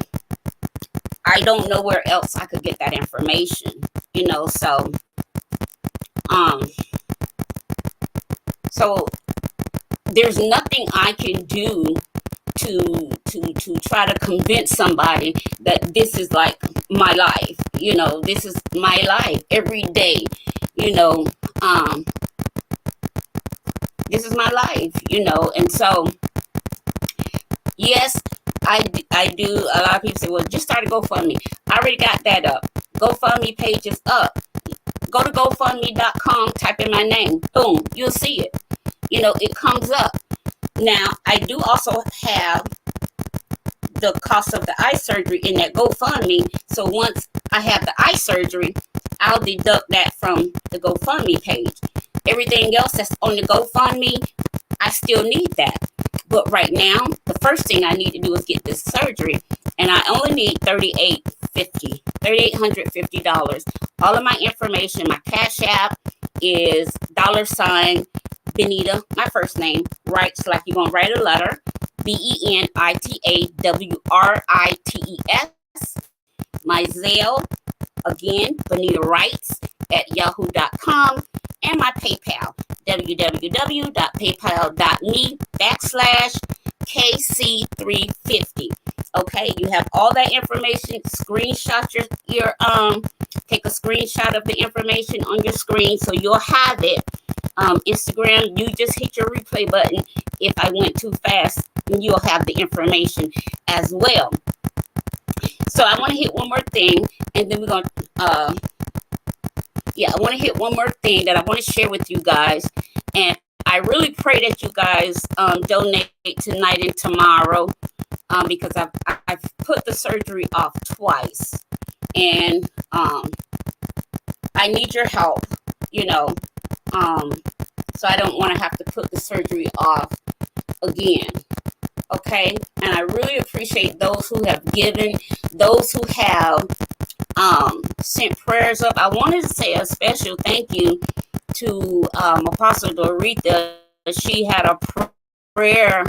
Speaker 3: I don't know where else I could get that information, you know, so there's nothing I can do to try to convince somebody that this is like my life, you know, this is my life every day, you know, this is my life, you know. And so, yes, I do. A lot of people say, well, just start a GoFundMe. I already got that up. GoFundMe page is up. Go to GoFundMe.com, type in my name, boom, you'll see it. You know, it comes up. Now, I do also have the cost of the eye surgery in that GoFundMe. So once I have the eye surgery, I'll deduct that from the GoFundMe page. Everything else that's on the GoFundMe, I still need that. But right now, the first thing I need to do is get this surgery. And I only need $3,850. All of my information, my Cash App is $ Benita, my first name, writes like you're going to write a letter, BENITAWRITES. My Zelle, again, Benita Writes at yahoo.com. And my PayPal, www.paypal.me/KC350. Okay, you have all that information. Screenshot your take a screenshot of the information on your screen so you'll have it. Instagram, you just hit your replay button. If I went too fast, you'll have the information as well. So I want to hit one more thing, and then we're going to, I want to hit one more thing that I want to share with you guys. And I really pray that you guys donate tonight and tomorrow, because I've put the surgery off twice. And I need your help, so I don't want to have to put the surgery off again. Okay, and I really appreciate those who have given, those who have sent prayers up. I wanted to say a special thank you to Apostle Dorita. She had a prayer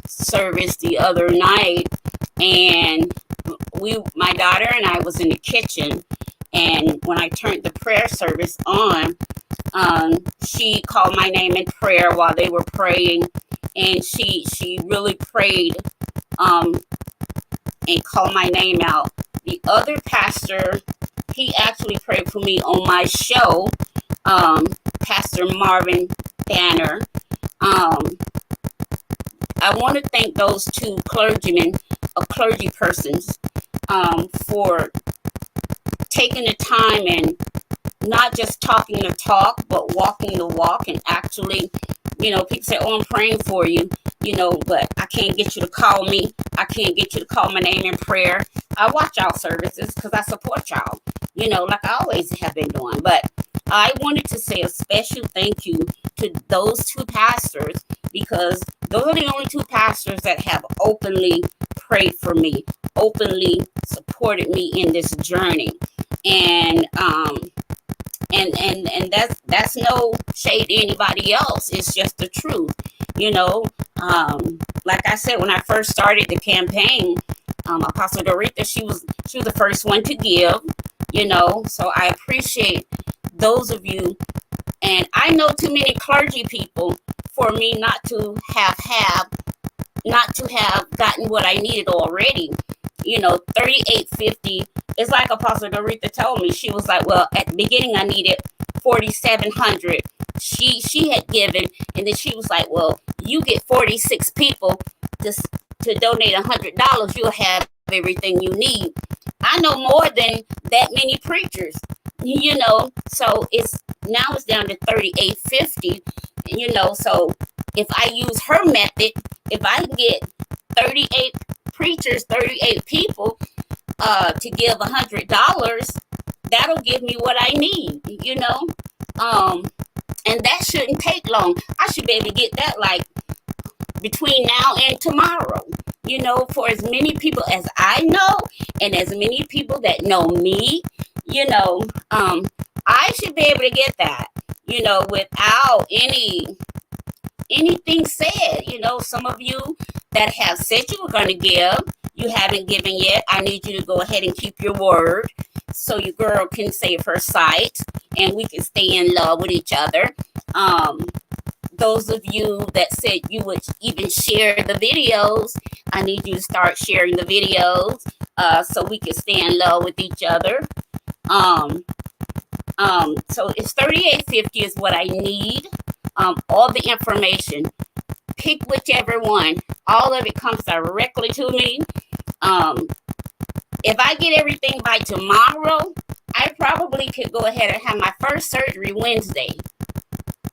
Speaker 3: service the other night, and my daughter and I was in the kitchen, and when I turned the prayer service on, she called my name in prayer while they were praying. And she really prayed and called my name out. The other pastor, he actually prayed for me on my show, Pastor Marvin Banner. I want to thank those two clergy persons, for taking the time and not just talking the talk, but walking the walk, and actually, people say, oh, I'm praying for you, but I can't get you to call me. I can't get you to call my name in prayer. I watch y'all services because I support y'all, like I always have been doing. But I wanted to say a special thank you to those two pastors, because those are the only two pastors that have openly prayed for me, openly supported me in this journey. And that's no shade to anybody else. It's just the truth, like I said, when I first started the campaign, Apostle Dorita, she was the first one to give, so I appreciate those of you. And I know too many clergy people for me not to have gotten what I needed already. $38.50. It's like Apostle Dorita told me. She was like, well, at the beginning I needed $4,700. She had given, and then she was like, well, you get 46 people to donate $100, you'll have everything you need. I know more than that many preachers, so it's down to $38.50, so if I use her method, if I can get 38 preachers, 38 people to give $100, that'll give me what I need, and that shouldn't take long. I should be able to get that like between now and tomorrow, for as many people as I know, and as many people that know me, I should be able to get that, without anything said. Some of you that have said you were going to give, you haven't given yet. I need you to go ahead and keep your word so your girl can save her sight and we can stay in love with each other. Those of you that said you would even share the videos, I need you to start sharing the videos so we can stay in love with each other. So it's $38.50 is what I need. All the information, pick whichever one. All of it comes directly to me. If I get everything by tomorrow, I probably could go ahead and have my first surgery Wednesday.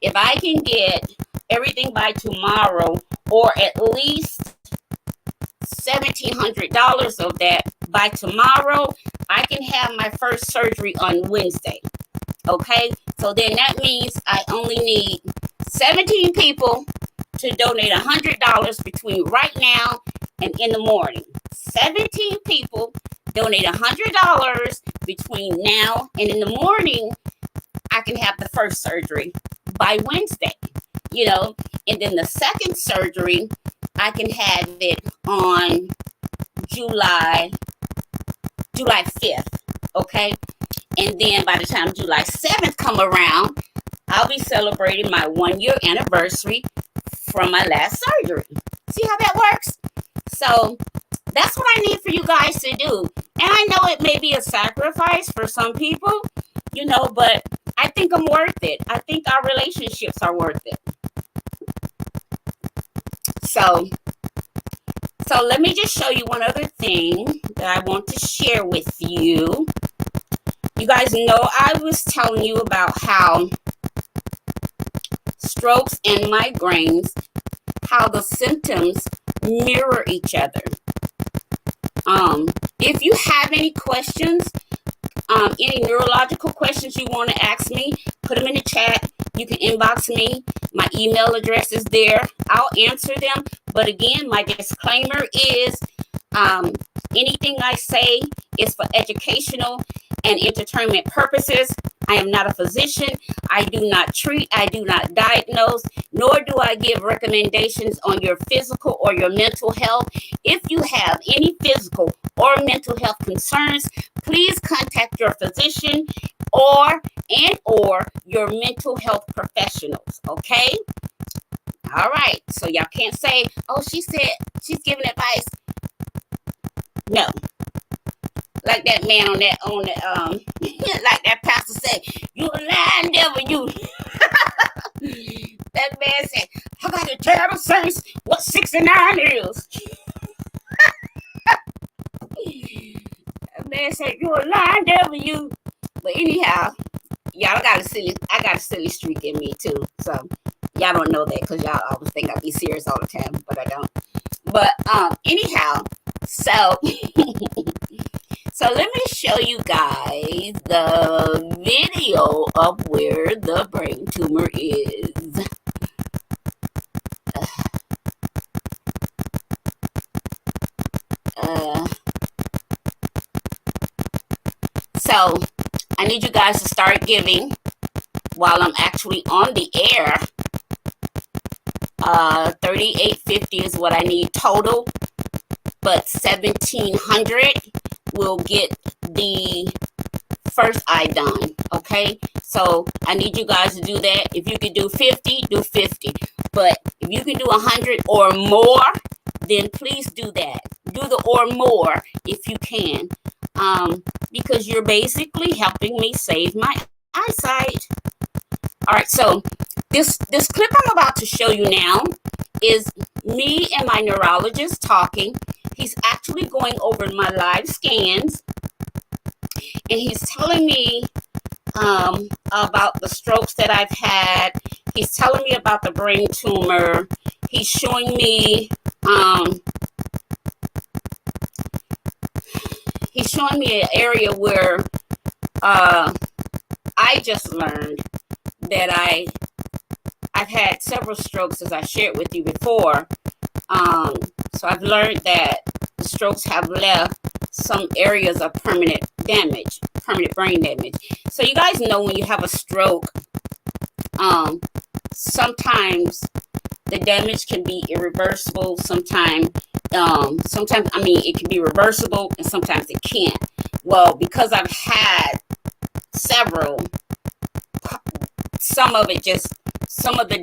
Speaker 3: If I can get everything by tomorrow, or at least $1,700 of that by tomorrow, I can have my first surgery on Wednesday. Okay, so then that means I only need 17 people to donate $100 between right now and in the morning. 17 people donate $100 between now and in the morning. I can have the first surgery by Wednesday, and then the second surgery, I can have it on July 5th, okay? And then by the time July 7th come around, I'll be celebrating my 1-year anniversary from my last surgery. See how that works? So That's what I need for you guys to do. And I know it may be a sacrifice for some people, you know, but I think I'm worth it. I think our relationships are worth it. So let me just show you one other thing that I want to share with you. You guys know I was telling you about how strokes and migraines, how the symptoms mirror each other. If you have any questions, any neurological questions you want to ask me, put them in the chat. You can inbox me. My email address is there. I'll answer them. But again, my disclaimer is anything I say is for educational and entertainment purposes. I am not a physician. I do not treat. I do not diagnose, nor do I give recommendations on your physical or your mental health. If you have any physical or mental health concerns, please contact your physician or your mental health professionals, okay? All right, so y'all can't say, oh, she said she's giving advice. No. Like that man on the like that pastor said, you a lying devil, you. That man said, I got to tell the saints what 69 is. That man said, you a lying devil, you. But anyhow, y'all I got a silly streak in me too. So y'all don't know that because y'all always think I be serious all the time, but I don't. But anyhow, so so let me show you guys the video of where the brain tumor is. So I need you guys to start giving while I'm actually on the air. $38.50 is what I need total, but $1,700 will get the first eye done. Okay, so I need you guys to do that. If you can do 50, do 50. But if you can do 100 or more, then please do that. Do the or more if you can, because you're basically helping me save my eyesight. All right, so this clip I'm about to show you now is me and my neurologist talking. He's actually going over my live scans, and he's telling me about the strokes that I've had. He's telling me about the brain tumor. He's showing me an area where I just learned that I've had several strokes, as I shared with you before. So I've learned that the strokes have left some areas of permanent damage, permanent brain damage. So you guys know when you have a stroke, sometimes the damage can be irreversible. Sometimes it can be reversible, and sometimes it can't. Well, because I've had several, some of the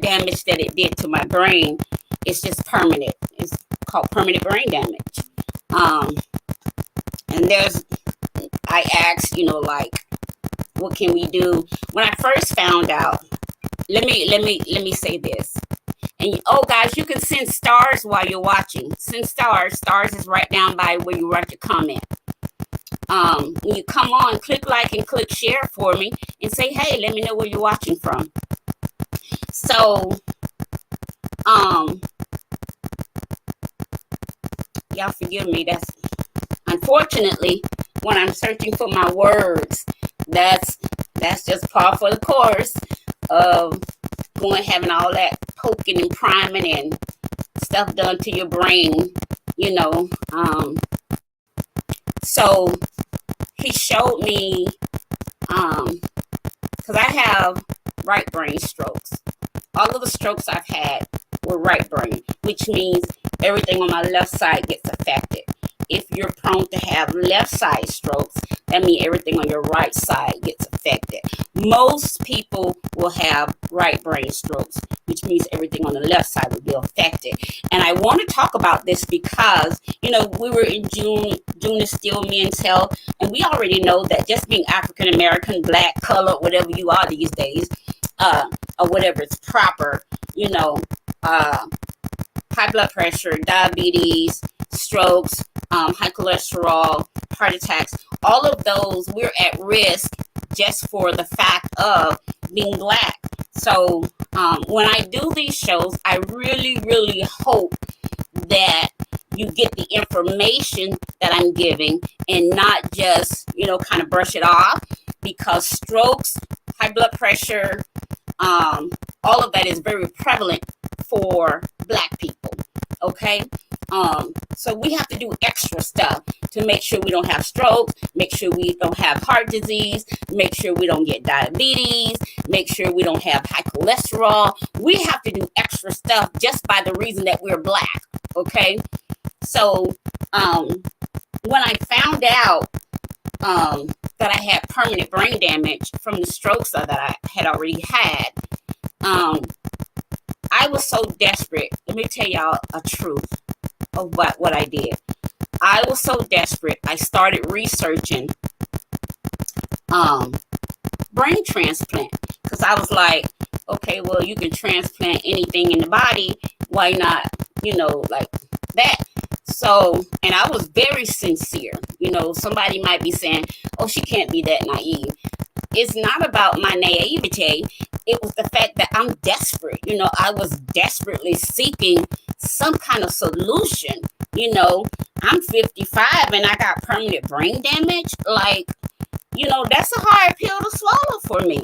Speaker 3: damage that it did to my brain is just permanent. It's called permanent brain damage. And I asked, like, what can we do? When I first found out, let me say this. And guys, you can send stars while you're watching. Send stars. Stars is right down by where you write your comment. When you come on, click like and click share for me and say, hey, let me know where you're watching from. So, y'all forgive me. That's unfortunately when I'm searching for my words. That's just par for the course of having all that poking and priming and stuff done to your brain, So he showed me, because I have right brain strokes. All of the strokes I've had were right brain, which means everything on my left side gets affected. if you're prone to have left side strokes, that means everything on your right side gets affected. Most people will have right brain strokes, which means everything on the left side will be affected. And I want to talk about this because, you know, we were in June is still Men's Health, and we already know that just being African American, black, color, whatever you are these days, or whatever is proper, you know, high blood pressure, diabetes, strokes, high cholesterol, heart attacks, all of those, we're at risk just for the fact of being black. So when I do these shows, I really, really hope that you get the information that I'm giving and not just, you know, kind of brush it off, because strokes, high blood pressure, all of that is very prevalent for black people. Okay. So we have to do extra stuff to make sure we don't have strokes, make sure we don't have heart disease, make sure we don't get diabetes, make sure we don't have high cholesterol. We have to do extra stuff just by the reason that we're black. Okay. So, when I found out, that I had permanent brain damage from the strokes that I had already had, I was so desperate. Let me tell y'all a truth of what I did. I was so desperate. I started researching brain transplant, because I was like, okay, well, you can transplant anything in the body. Why not, you know, like that? So, and I was very sincere. You know, somebody might be saying, oh, she can't be that naive. It's not about my naivete. It was the fact that I'm desperate. You know, I was desperately seeking some kind of solution. You know, I'm 55 and I got permanent brain damage. Like, you know, that's a hard pill to swallow for me.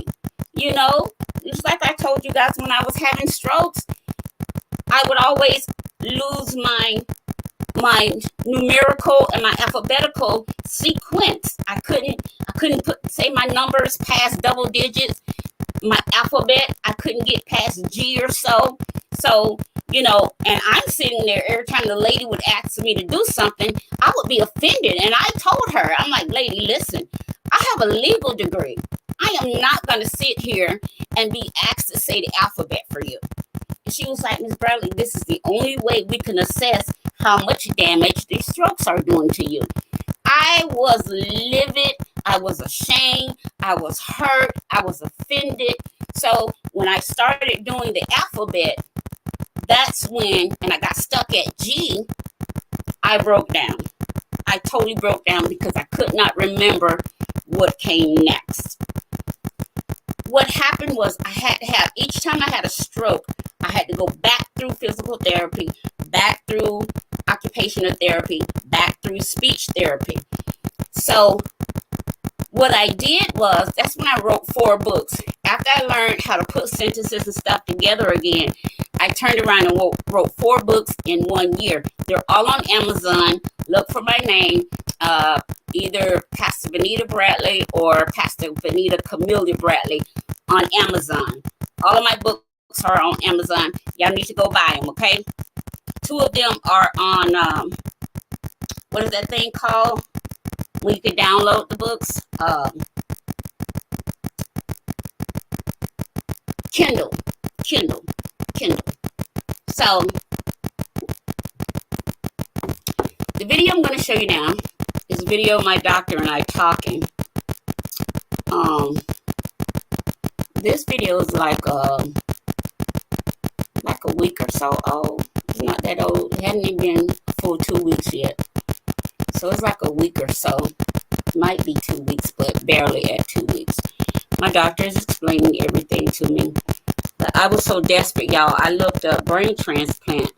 Speaker 3: You know, just like I told you guys, when I was having strokes, I would always lose my numerical and my alphabetical sequence. I couldn't say my numbers past double digits. My alphabet, I couldn't get past G or so. So, you know, and I'm sitting there every time the lady would ask me to do something, I would be offended. And I told her, I'm like, lady, listen, I have a legal degree. I am not going to sit here and be asked to say the alphabet for you. And she was like, Ms. Bradley, this is the only way we can assess how much damage these strokes are doing to you. I was livid. I was ashamed. I was hurt. I was offended. So when I started doing the alphabet, that's when, and I got stuck at G, I broke down. I totally broke down because I could not remember what came next. What happened was I had to have, each time I had a stroke, I had to go back through physical therapy, back through occupational therapy, back through speech therapy. So what I did was, that's when I wrote 4 books. After I learned how to put sentences and stuff together again, I turned around and wrote 4 books in 1 year. They're all on Amazon. Look for my name, either Pastor Benita Bradley or Pastor Benita Camelia Bradley on Amazon. All of my books are on Amazon. Y'all need to go buy them, okay? 2 of them are on, what is that thing called? When you can download the books? Kindle. So, the video I'm going to show you now is a video of my doctor and I talking. This video is like a week or so old. It's not that old. It hadn't even been a full 2 weeks yet. So it's like a week or so. Might be 2 weeks, but barely at 2 weeks. My doctor is explaining everything to me. But I was so desperate, y'all. I looked up brain transplant.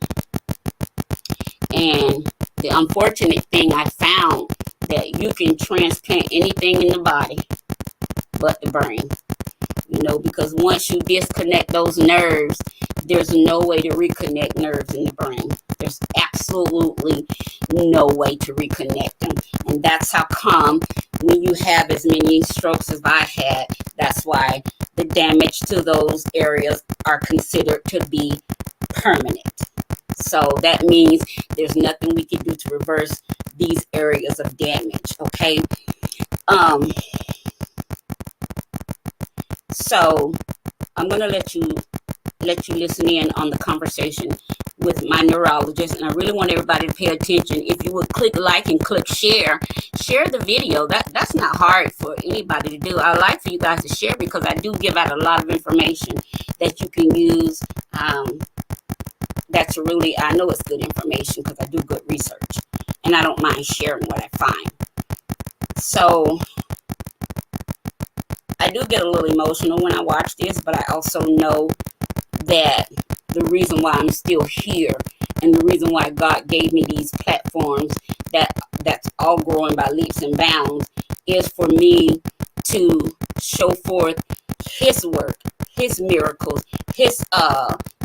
Speaker 3: And the unfortunate thing, I found that you can transplant anything in the body but the brain. You know, because once you disconnect those nerves, there's no way to reconnect nerves in the brain. There's absolutely no way to reconnect them. And that's how come when you have as many strokes as I had, that's why the damage to those areas are considered to be permanent. So that means there's nothing we can do to reverse these areas of damage. Okay. So I'm gonna let you listen in on the conversation with my neurologist, and I really want everybody to pay attention. If you would click like and click share the video. That's not hard for anybody to do. I like for you guys to share, because I do give out a lot of information that you can use. That's really, I know it's good information because I do good research, and I don't mind sharing what I find. So I do get a little emotional when I watch this, but I also know that the reason why I'm still here, and the reason why God gave me these platforms that's all growing by leaps and bounds, is for me to show forth his work, his miracles, his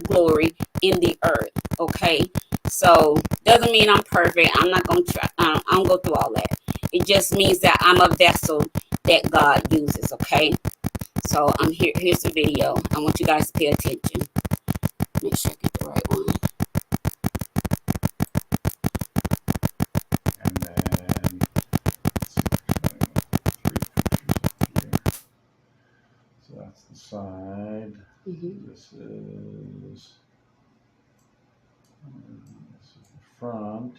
Speaker 3: glory in the earth. Okay, so doesn't mean I'm perfect. I'm not gonna try. I don't go through all that. It just means that I'm a vessel that God uses. Okay, so I'm here. Here's the video. I want you guys to pay attention. Make sure I get the right one.
Speaker 5: And then, let's see, three pictures up here. So that's the side. This is the front.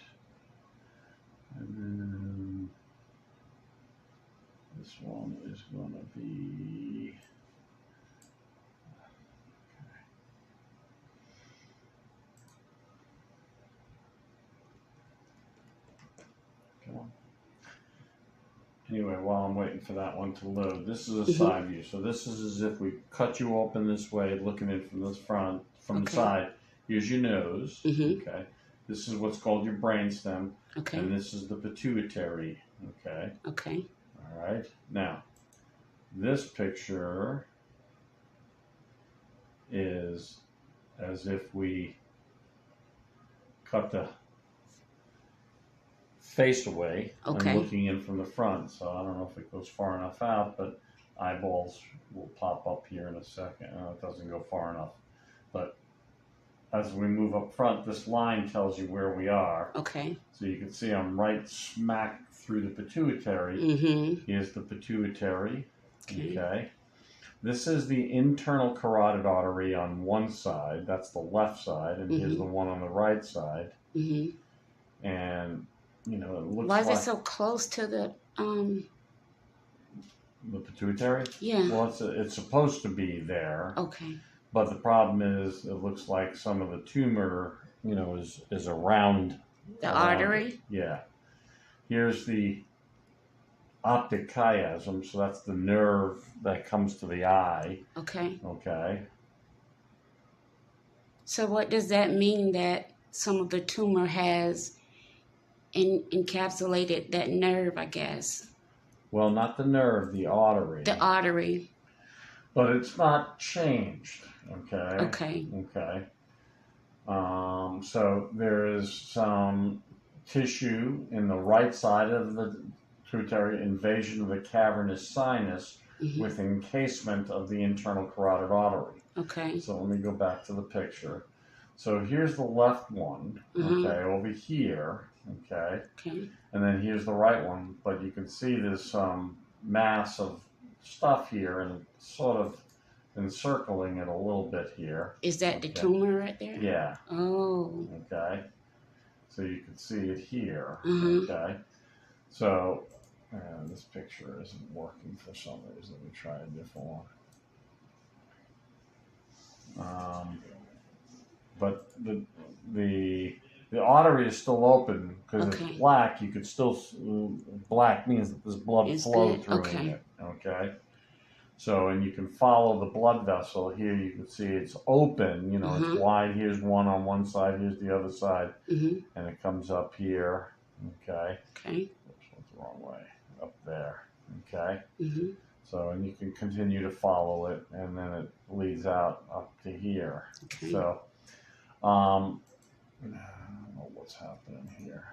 Speaker 5: And then this one is going to be, okay. Anyway, while I'm waiting for that one to load, this is a side view. So this is as if we cut you open this way, looking in from this front, from the side. Here's your nose. Okay. This is what's called your brainstem.
Speaker 3: Okay.
Speaker 5: And this is the pituitary. Okay.
Speaker 3: Okay.
Speaker 5: All right. Now, this picture is as if we cut the face away and looking in from the front. So I don't know if it goes far enough out, but eyeballs will pop up here in a second. It doesn't go far enough. But as we move up front, this line tells you where we are.
Speaker 3: Okay.
Speaker 5: So you can see I'm right smack through the pituitary. Here's the pituitary. Okay. This is the internal carotid artery on one side. That's the left side. And here's the one on the right side. And, you know, it looks like...
Speaker 3: Why is it so close to the
Speaker 5: pituitary?
Speaker 3: Yeah.
Speaker 5: Well, it's supposed to be there.
Speaker 3: Okay.
Speaker 5: But the problem is, it looks like some of the tumor, you know, is around
Speaker 3: the artery.
Speaker 5: Yeah. Here's the optic chiasm, so that's the nerve that comes to the eye.
Speaker 3: Okay.
Speaker 5: Okay.
Speaker 3: So what does that mean, that some of the tumor has encapsulated that nerve, I guess?
Speaker 5: Well, not the nerve, the artery.
Speaker 3: The artery.
Speaker 5: But it's not changed. Okay.
Speaker 3: Okay.
Speaker 5: Okay. So there is some tissue in the right side of the pituitary, invasion of the cavernous sinus with encasement of the internal carotid artery.
Speaker 3: Okay.
Speaker 5: So let me go back to the picture. So here's the left one, okay, over here, okay.
Speaker 3: Okay.
Speaker 5: And then here's the right one, but you can see this mass of stuff here, and it's sort of encircling it a little bit here.
Speaker 3: Is that the tumor right there?
Speaker 5: Yeah.
Speaker 3: Oh.
Speaker 5: Okay. So you can see it here. Okay. So this picture isn't working for some reason. Let me try a different one. But the artery is still open because it's black. You could still, black means that there's blood flow through it. Okay. So, and you can follow the blood vessel here. You can see it's open, you know, it's wide. Here's one on one side, here's the other side, and it comes up here. Okay.
Speaker 3: Okay.
Speaker 5: Oops, went the wrong way. Up there. Okay. So, and you can continue to follow it, and then it leads out up to here.
Speaker 3: Okay.
Speaker 5: So, I don't know what's happening here.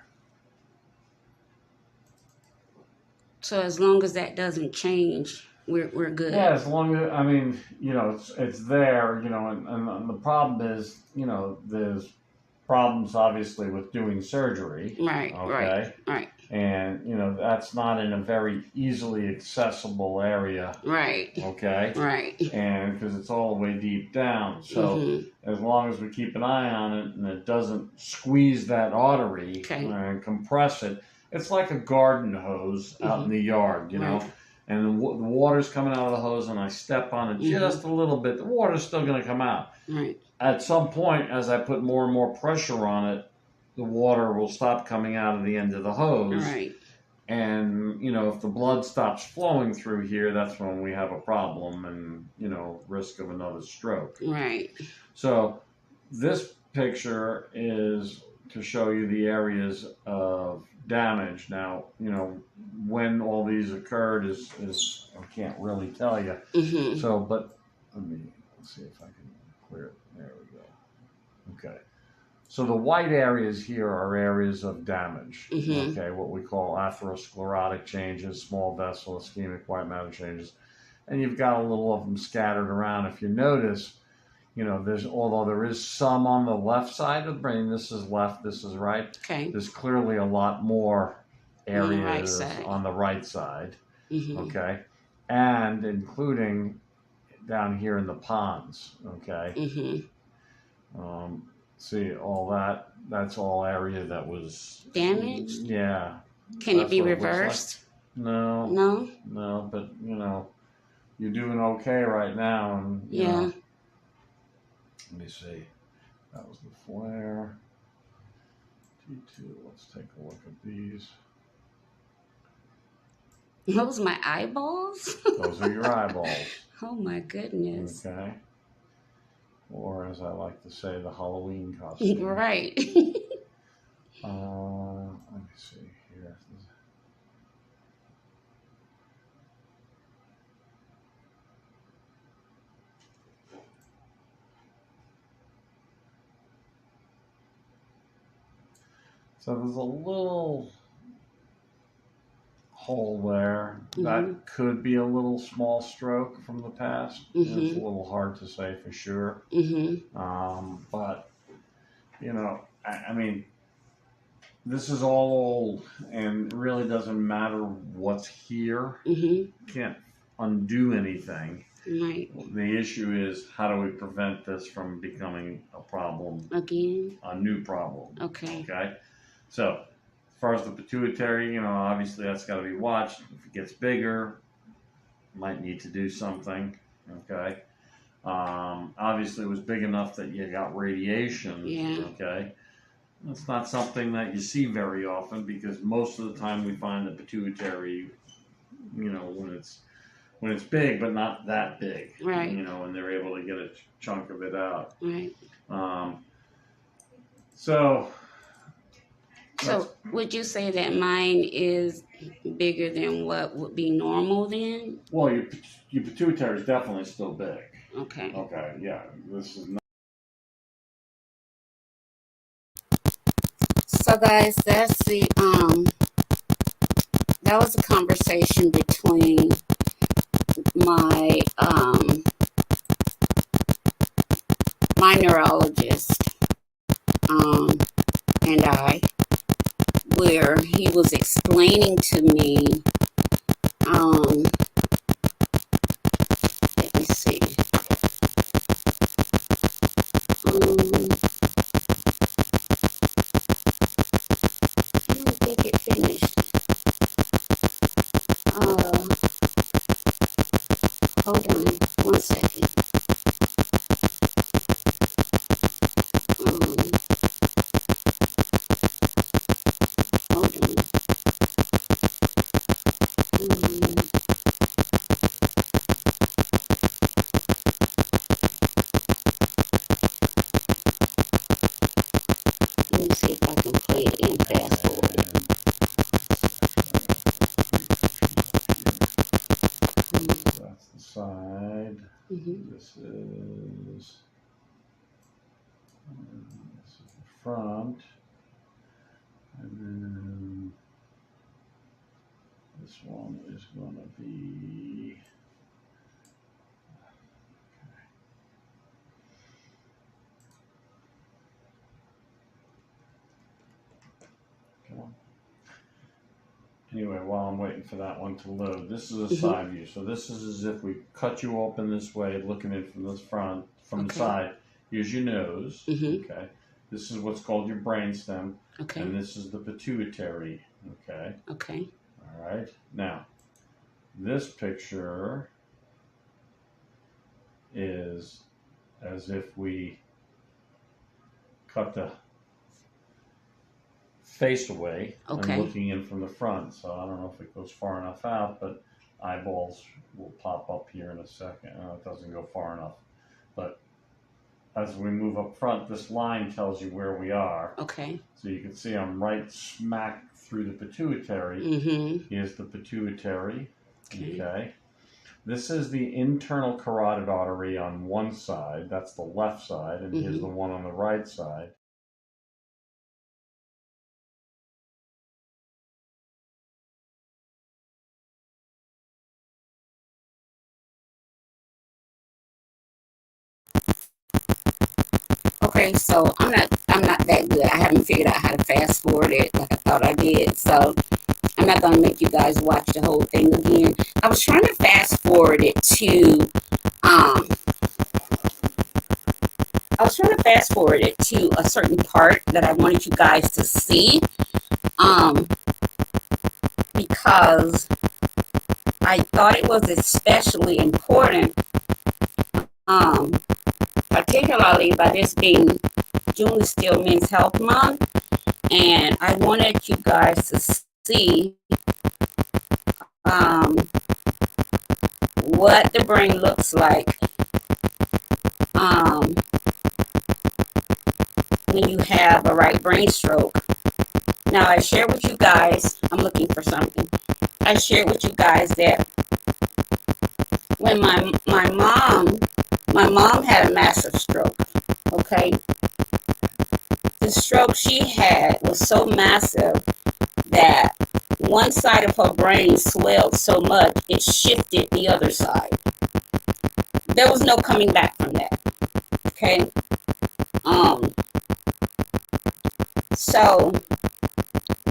Speaker 3: So as long as that doesn't change, we're good.
Speaker 5: Yeah, as long as, I mean, you know, it's there, you know, and the problem is, you know, there's problems, obviously, with doing surgery.
Speaker 3: Right,
Speaker 5: okay?
Speaker 3: right.
Speaker 5: And, you know, that's not in a very easily accessible area.
Speaker 3: Right.
Speaker 5: Okay?
Speaker 3: Right.
Speaker 5: And because it's all the way deep down. So as long as we keep an eye on it and it doesn't squeeze that artery and compress it, it's like a garden hose out in the yard, you know? And the water's coming out of the hose and I step on it just a little bit, the water's still going to come out.
Speaker 3: Right.
Speaker 5: At some point, as I put more and more pressure on it, the water will stop coming out of the end of the hose.
Speaker 3: Right.
Speaker 5: And, you know, if the blood stops flowing through here, that's when we have a problem and, you know, risk of another stroke.
Speaker 3: Right.
Speaker 5: So this picture is to show you the areas of damage. Now, you know, when all these occurred is I can't really tell you. So, but let's see if I can clear it. There we go. Okay. So the white areas here are areas of damage. Okay, what we call atherosclerotic changes, small vessel ischemic white matter changes, and you've got a little of them scattered around. If you notice, you know, although there is some on the left side of the brain, this is left, this is right.
Speaker 3: Okay.
Speaker 5: There's clearly a lot more areas on the right side. Okay, and including down here in the pons. Okay. See all that's all area that was
Speaker 3: damaged.
Speaker 5: Yeah.
Speaker 3: Can it be reversed?
Speaker 5: Like. No, but you know, you're doing okay right now, and you know, let me see, that was the flare. T2, let's take a look at these.
Speaker 3: Those my eyeballs?
Speaker 5: Those are your eyeballs.
Speaker 3: Oh my goodness.
Speaker 5: Okay. Or, as I like to say, the Halloween costume.
Speaker 3: Right.
Speaker 5: Let me see here. So there's a little hole there. That could be a little small stroke from the past. It's a little hard to say for sure. But, you know, I mean, this is all old and it really doesn't matter what's here. You can't undo anything.
Speaker 3: Right.
Speaker 5: The issue is, how do we prevent this from becoming a problem
Speaker 3: again?
Speaker 5: A new problem.
Speaker 3: Okay.
Speaker 5: Okay. So, as far as the pituitary, you know, obviously that's got to be watched. If it gets bigger, might need to do something. Okay. Obviously, it was big enough that you got radiation.
Speaker 3: Yeah.
Speaker 5: Okay. It's not something that you see very often because most of the time we find the pituitary, you know, when it's big but not that big.
Speaker 3: Right.
Speaker 5: You know, and they're able to get a chunk of it out.
Speaker 3: Right. So would you say that mine is bigger than what would be normal then?
Speaker 5: Well, your pituitary is definitely still big.
Speaker 3: Okay.
Speaker 5: Okay, yeah. This is not.
Speaker 3: So guys, that's that was a conversation between my my neurologist and I, where he was explaining to me, let me see, I don't think it finished. Hold on 1 second. Hold on. Let me see if I can play it in fast forward.
Speaker 5: That's the side. This is the front. And then this one is going to be. while I'm waiting for that one to load. This is a side view. So this is as if we cut you open this way, looking in from the front, from the side. Here's your nose. Okay. This is what's called your brainstem.
Speaker 3: Okay.
Speaker 5: And this is the pituitary. Okay.
Speaker 3: Okay.
Speaker 5: All right. Now, this picture is as if we cut the face away and looking in from the front. So I don't know if it goes far enough out, but eyeballs will pop up here in a second. It doesn't go far enough. But as we move up front, this line tells you where we are.
Speaker 3: Okay.
Speaker 5: So you can see I'm right smack through the pituitary. Here's the pituitary. Okay. This is the internal carotid artery on one side. That's the left side. And here's the one on the right side.
Speaker 3: Okay, so I'm not that good. I haven't figured out how to fast forward it like I thought I did. So I'm not gonna make you guys watch the whole thing again. I was trying to fast forward it to a certain part that I wanted you guys to see. Because I thought it was especially important, particularly by this being June is still Men's Health Month, and I wanted you guys to see what the brain looks like when you have a right brain stroke. Now, I shared with you guys, I'm looking for something. I shared with you guys that when my mom had a massive stroke, okay? The stroke she had was so massive that one side of her brain swelled so much it shifted the other side. There was no coming back from that, okay? So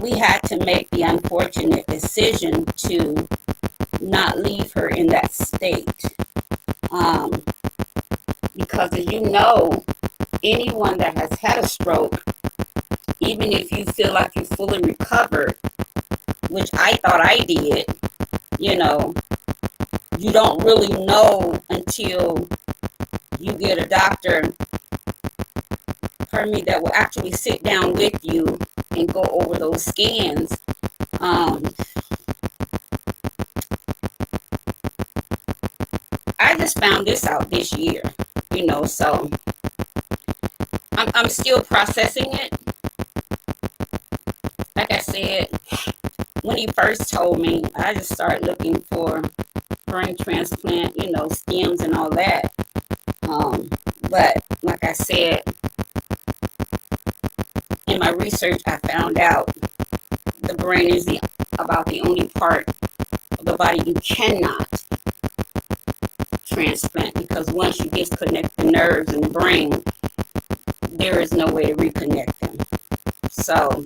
Speaker 3: we had to make the unfortunate decision to not leave her in that state. Because as you know, anyone that has had a stroke, even if you feel like you're fully recovered, which I thought I did, you know, you don't really know until you get a doctor, that will actually sit down with you and go over those scans. I just found this out this year, you know, so I'm still processing it. Like I said, when he first told me, I just started looking for brain transplant, you know, stems and all that. But like I said, in my research, I found out the brain is about the only part of the body you cannot transplant, because once you disconnect the nerves in the brain, there is no way to reconnect them. So,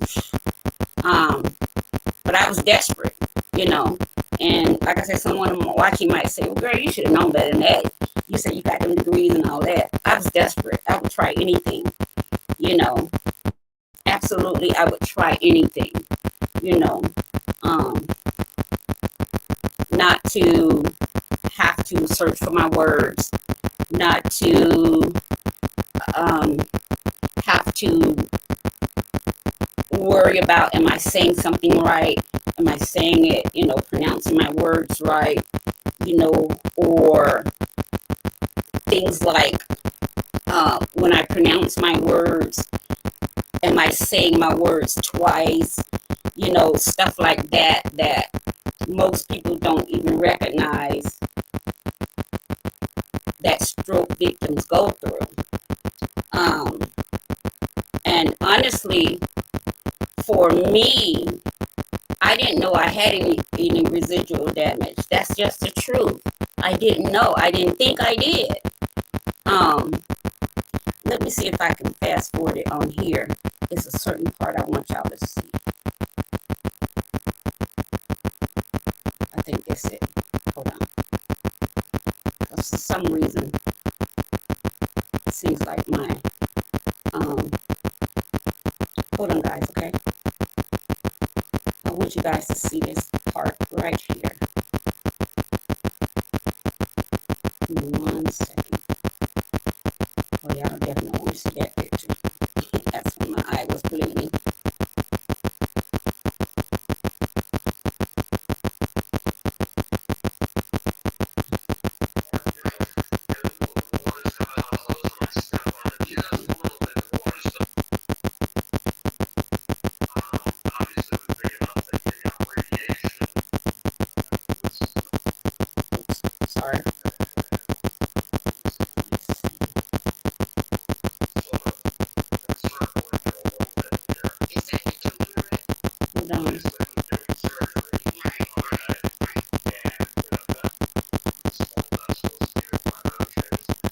Speaker 3: but I was desperate, you know, and like I said, someone watching might say, well, girl, you should have known better than that. You said you got them degrees and all that. I was desperate. I would try anything, you know. Absolutely, I would try anything, you know, not to have to search for my words, not to have to worry about, am I saying something right? Am I saying it, you know, pronouncing my words right, you know, or things like when I pronounce my words, am I saying my words twice? You know, stuff like that, that most people don't even recognize that stroke victims go through. And honestly, for me, I didn't know I had any residual damage. That's just the truth. I didn't know. I didn't think I did. Let me see if I can fast forward it on here. It's a certain part I want y'all to see. fix it. Hold on. For some reason, it seems like my, hold on guys, okay? I want you guys to see this part right here. Give me 1 second. Oh, y'all definitely want to see that picture. That's when my eye was bleeding. Sorry. Hold on.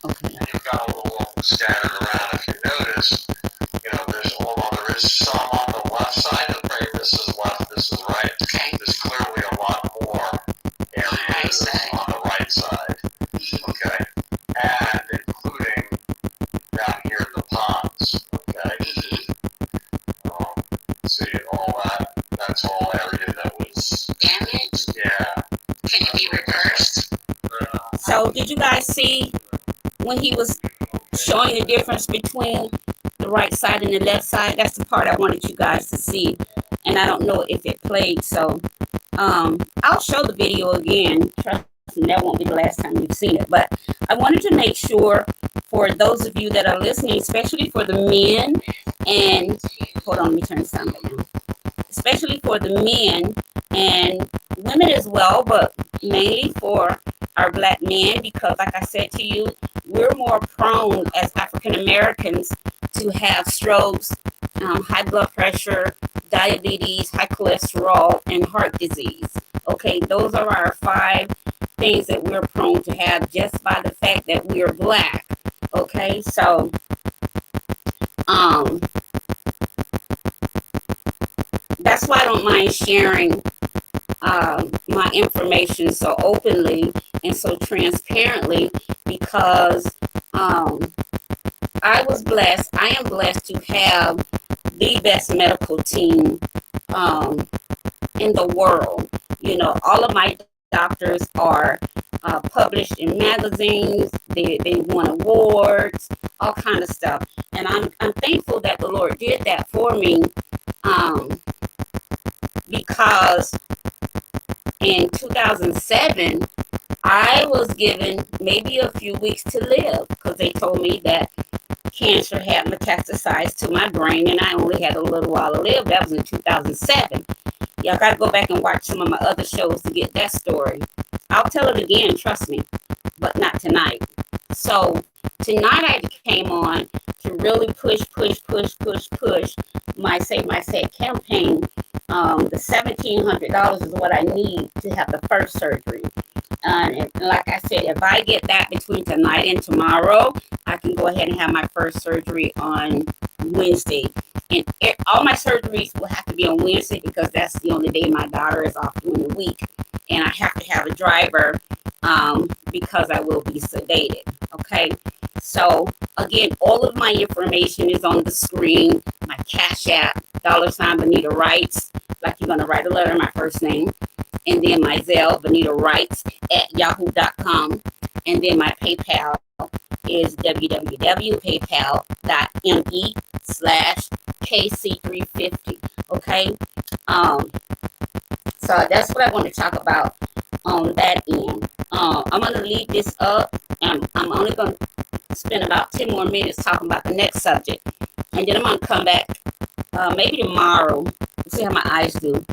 Speaker 3: Okay.
Speaker 6: You've got a little scattered around. If you notice, there is some on the left side of the brain. This is left, this is right.
Speaker 3: Okay.
Speaker 6: There's clearly a lot more areas on the right side. Okay. And including down here in the pons. Okay. See all that? That's all area that was
Speaker 3: Damaged?
Speaker 6: Yeah.
Speaker 3: Can it be reversed? So did you guys see when he was showing the difference between the right side and the left side? That's the part I wanted you guys to see, and I don't know if it played, so I'll show the video again. Trust me, that won't be the last time you've seen it, but I wanted to make sure for those of you that are listening, especially for the men, and hold on, let me turn this down right now, especially for the men and women as well, but mainly for our Black men, because like I said to you, we're more prone as African Americans to have strokes, high blood pressure, diabetes, high cholesterol, and heart disease. Okay, those are our 5 things that we're prone to have just by the fact that we're Black. Okay, so that's why I don't mind sharing my information so openly and so transparently, because I am blessed to have the best medical team in the world. You know, all of my doctors are published in magazines, they won awards, all kind of stuff. And I'm thankful that the Lord did that for me, because in 2007, I was given maybe a few weeks to live, because they told me that cancer had metastasized to my brain and I only had a little while to live. That was in 2007. Y'all got to go back and watch some of my other shows to get that story. I'll tell it again, trust me, but not tonight. So tonight I came on to really push my Save My Set campaign. The $1,700 is what I need to have the first surgery. And like I said, if I get that between tonight and tomorrow, I can go ahead and have my first surgery on Wednesday. And all my surgeries will have to be on Wednesday, because that's the only day my daughter is off during the week. And I have to have a driver because I will be sedated. Okay. So again, all of my information is on the screen. My Cash App, $ Benita Wrights, like you're going to write a letter, my first name. And then my Zelle, Benita Wrights @yahoo.com. And then my PayPal is www.paypal.me/KC350. Okay. So that's what I want to talk about on that end. I'm going to leave this up, and I'm only going to spend about 10 more minutes talking about the next subject. And then I'm going to come back maybe tomorrow. See how my eyes do.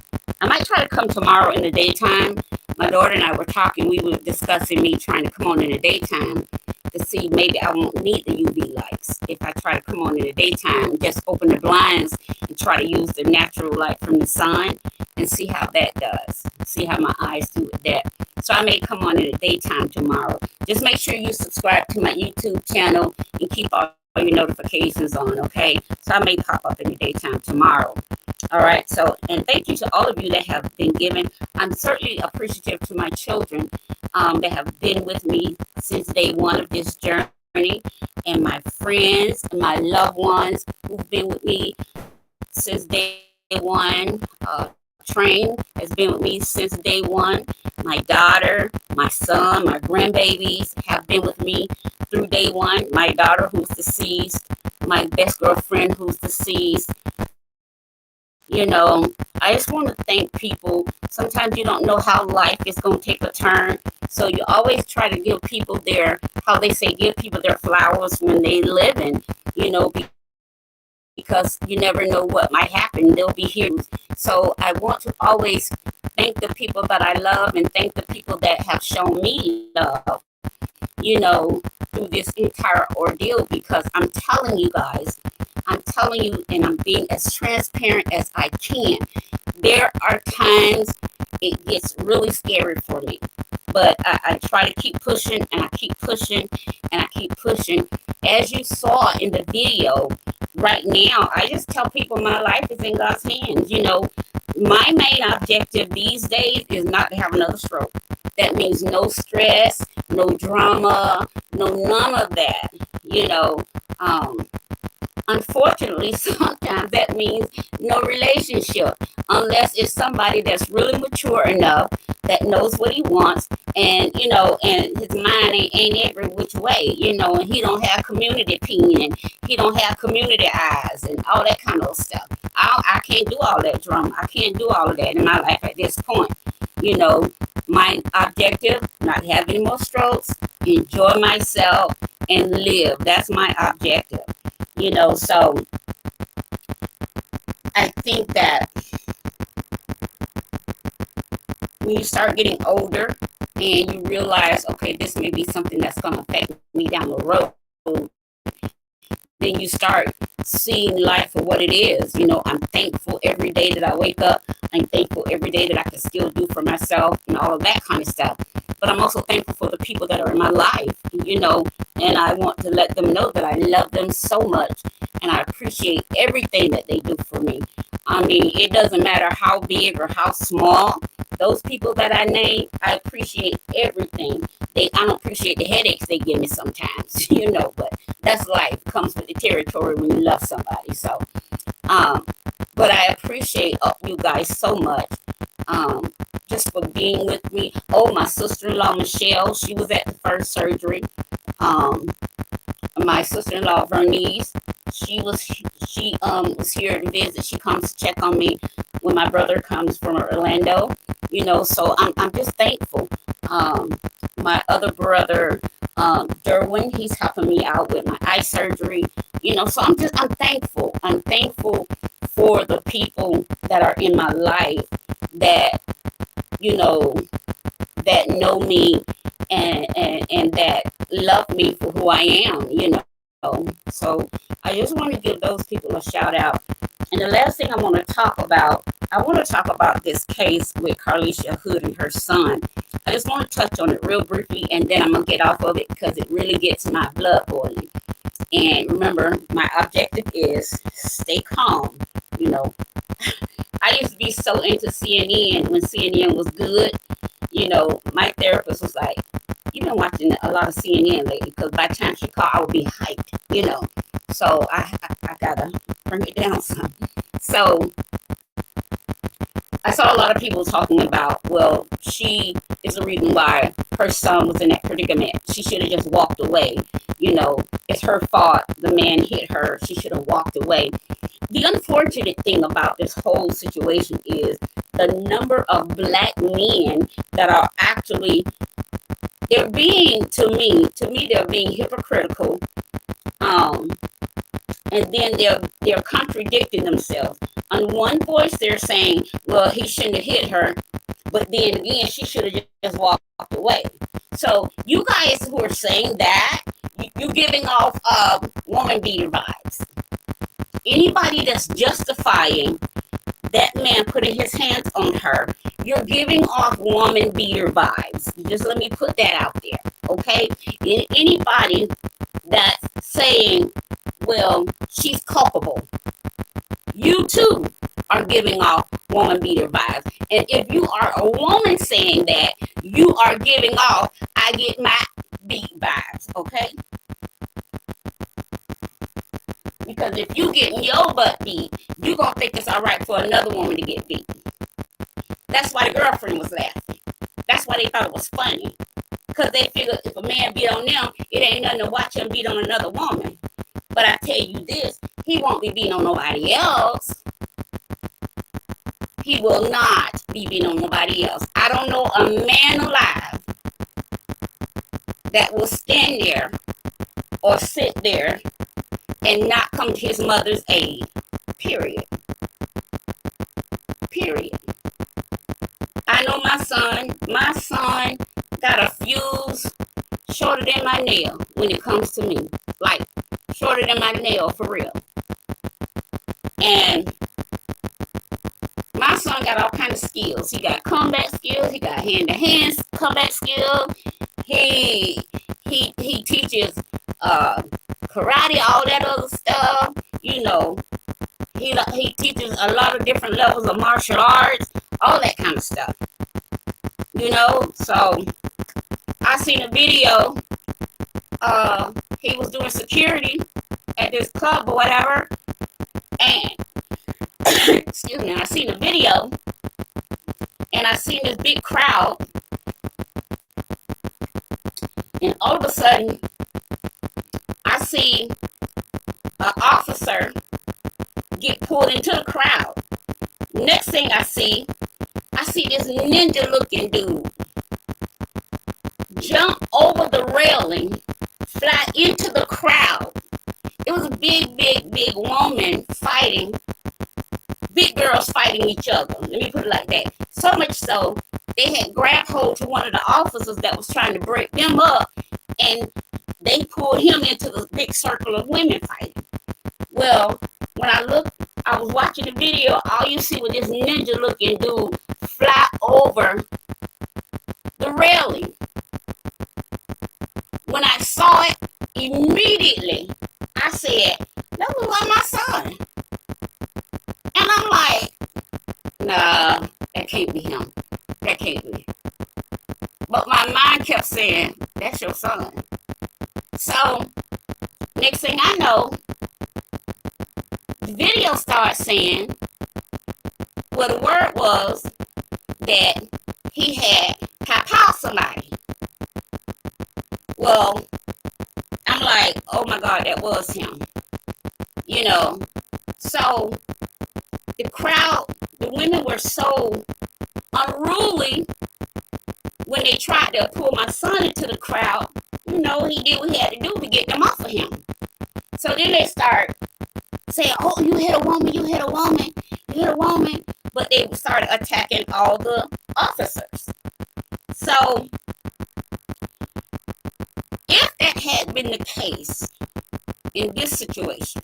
Speaker 3: I might try to come tomorrow in the daytime. My daughter and I were talking. We were discussing me trying to come on in the daytime to see maybe I won't need the UV lights. If I try to come on in the daytime, just open the blinds and try to use the natural light from the sun and see how that does. See how my eyes do with that. So I may come on in the daytime tomorrow. Just make sure you subscribe to my YouTube channel and keep all your notifications on, okay? So I may pop up in the daytime tomorrow. All right. So, and thank you to all of you that have been given. I'm certainly appreciative to my children that have been with me since day one of this journey, and my friends, and my loved ones who've been with me since day one. Train has been with me since day one. My daughter, my son, my grandbabies have been with me through day one. My daughter, who's deceased, my best girlfriend, who's deceased. You know, I just want to thank people. Sometimes you don't know how life is going to take a turn. So you always try to give people how they say, give people their flowers when they live in, you know, because you never know what might happen. They'll be here. So I want to always thank the people that I love and thank the people that have shown me love, you know, through this entire ordeal, because I'm telling you guys, and I'm being as transparent as I can. There are times it gets really scary for me, but I try to keep pushing, and I keep pushing, and I keep pushing. As you saw in the video, right now, I just tell people my life is in God's hands. You know, my main objective these days is not to have another stroke. That means no stress, no drama, none of that, you know. Unfortunately, sometimes that means no relationship, unless it's somebody that's really mature enough that knows what he wants, and you know, and his mind ain't every which way, you know, and he don't have community opinion, he don't have community eyes, and all that kind of stuff. I can't do all that drama. I can't do all of that in my life at this point. You know, my objective: not have any more strokes, enjoy myself, and live. That's my objective. You know, so I think that when you start getting older and you realize, okay, this may be something that's going to affect me down the road, then you start seeing life for what it is. You know, I'm thankful every day that I wake up. I'm thankful every day that I can still do for myself and all of that kind of stuff. But I'm also thankful for the people that are in my life, you know, and I want to let them know that I love them so much and I appreciate everything that they do for me. I mean, it doesn't matter how big or how small. Those people that I name, I appreciate everything. I don't appreciate the headaches they give me sometimes, you know, but that's life. Comes with the territory when you love somebody. So, but I appreciate you guys so much. Just for being with me. Oh, my sister-in-law Michelle, she was at the first surgery. My sister-in-law Vernice, she was here to visit. She comes to check on me when my brother comes from Orlando. You know, so I'm just thankful. My other brother, Derwin, he's helping me out with my eye surgery. You know, so I'm thankful. I'm thankful for the people that are in my life that, you know, that know me and that love me for who I am, you know. So I just want to give those people a shout out. And the last thing I want to talk about this case with Carlisha Hood and her son. I just want to touch on it real briefly, and then I'm going to get off of it because it really gets my blood boiling. And remember, my objective is stay calm, you know. I used to be so into CNN when CNN was good. You know, my therapist was like, you've been watching a lot of CNN lately, because by the time she called, I would be hyped, you know. So I gotta bring it down some. So I saw a lot of people talking about, well, she is the reason why her son was in that predicament. She should have just walked away. You know, it's her fault. The man hit her. She should have walked away. The unfortunate thing about this whole situation is the number of Black men that are actually, they're being, to me, they're being hypocritical. And then they're contradicting themselves. On one voice, they're saying, well, he shouldn't have hit her. But then again, she should have just walked away. So you guys who are saying that, you're giving off woman beater vibes. Anybody that's justifying that man putting his hands on her, you're giving off woman beater vibes. Just let me put that out there, okay? Anybody that's saying, well, she's culpable, you too are giving off woman beater vibes. And if you are a woman saying that, you are giving off, I get my beat vibes, okay? Because if you getting your butt beat, you gonna think it's all right for another woman to get beat. That's why the girlfriend was laughing. That's why they thought it was funny. Because they figured if a man beat on them, it ain't nothing to watch him beat on another woman. But I tell you this, he won't be beating on nobody else. He will not be beating on nobody else. I don't know a man alive that will stand there or sit there and not come to his mother's aid. Period. Period. I know my son got a fuse shorter than my nail when it comes to me. Like, shorter than my nail, for real. And my son got all kind of skills. He got combat skills. He got hand-to-hand combat skills. He teaches karate, all that other stuff. You know, he teaches a lot of different levels of martial arts, all that kind of stuff. You know, so I seen a video. He was doing security at this club or whatever, and excuse me, I seen a video, and I seen this big crowd, and all of a sudden, I see an officer get pulled into the crowd. Next thing I see this ninja-looking dude jump over the railing, fly into the crowd. It was a big woman fighting, big girls fighting each other. Let me put it like that. So much so, they had grabbed hold to one of the officers that was trying to break them up, and they pulled him into the big circle of women fighting. Well, when I was watching the video, all you see was this ninja-looking dude fly over the railing. When I saw it, immediately, I said, that was like my son. And I'm like, nah, that can't be him. That can't be. But my mind kept saying, that's your son. So, next thing I know, the video starts saying, well, the word was that he had pow somebody. Well, I'm like, oh my God, that was him. You know, so the crowd, the women were so unruly when they tried to pull my son into the crowd. You know, he did what he had to do to get them off of him. So then they start saying, oh, you hit a woman, you hit a woman, you hit a woman. But they started attacking all the officers. So if that had been the case in this situation,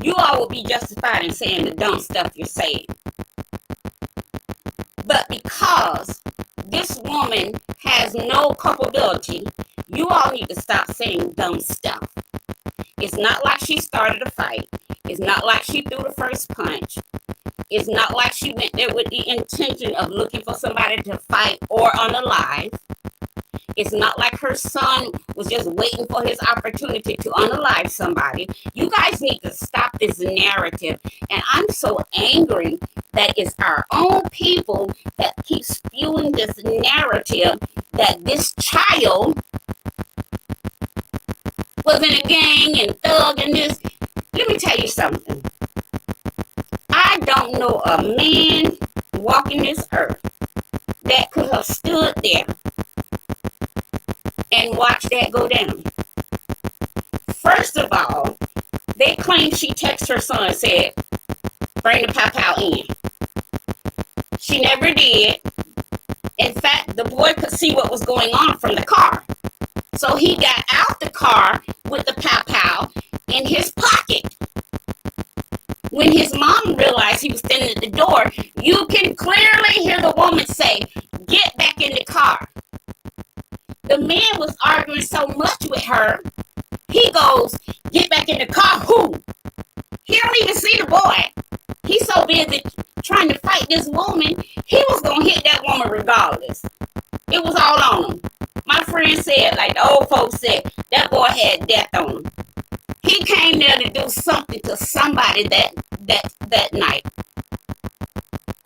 Speaker 3: you all would be justified in saying the dumb stuff you're saying. But because this woman has no culpability, you all need to stop saying dumb stuff. It's not like she started a fight. It's not like she threw the first punch. It's not like she went there with the intention of looking for somebody to fight or unalive. It's not like her son was just waiting for his opportunity to unalive somebody. You guys need to stop this narrative. And I'm so angry that it's our own people that keep spewing this narrative that this child was in a gang and thug and this. Let me tell you something. I don't know a man walking this earth that could have stood there and watched that go down. First of all, they claim she texted her son and said, bring the pow in. She never did. In fact, the boy could see what was going on from the car. So he got out the car with the pow in his pocket. When his mom realized he was standing at the door, you can clearly hear the woman say, get back in the car. The man was arguing so much with her, he goes, get back in the car. Who? He don't even see the boy. He's so busy trying to fight this woman, he was going to hit that woman regardless. It was all on him. My friend said, like the old folks said, that boy had death on him. He came there to do something to somebody that night.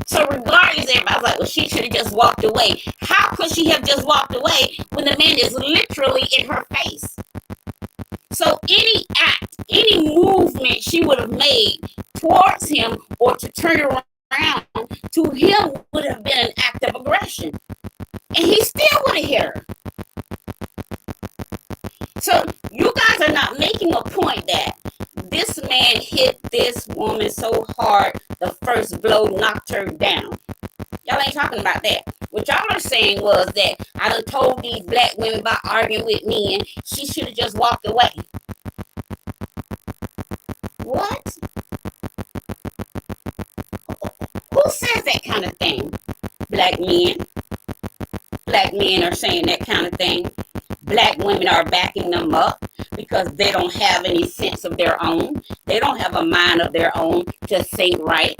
Speaker 3: So regardless, everybody's like, well, she should have just walked away. How could she have just walked away when the man is literally in her face? So any act, any movement she would have made towards him or to turn around to him would have been an act of aggression. And he still would have hit her. So you guys are not making a point that this man hit this woman so hard the first blow knocked her down. Y'all ain't talking about that. What y'all are saying was that I done told these black women about arguing with me and she should have just walked away. What? Who says that kind of thing? Black men. Black men are saying that kind of thing. Black women are backing them up because they don't have any sense of their own. They don't have a mind of their own to think right.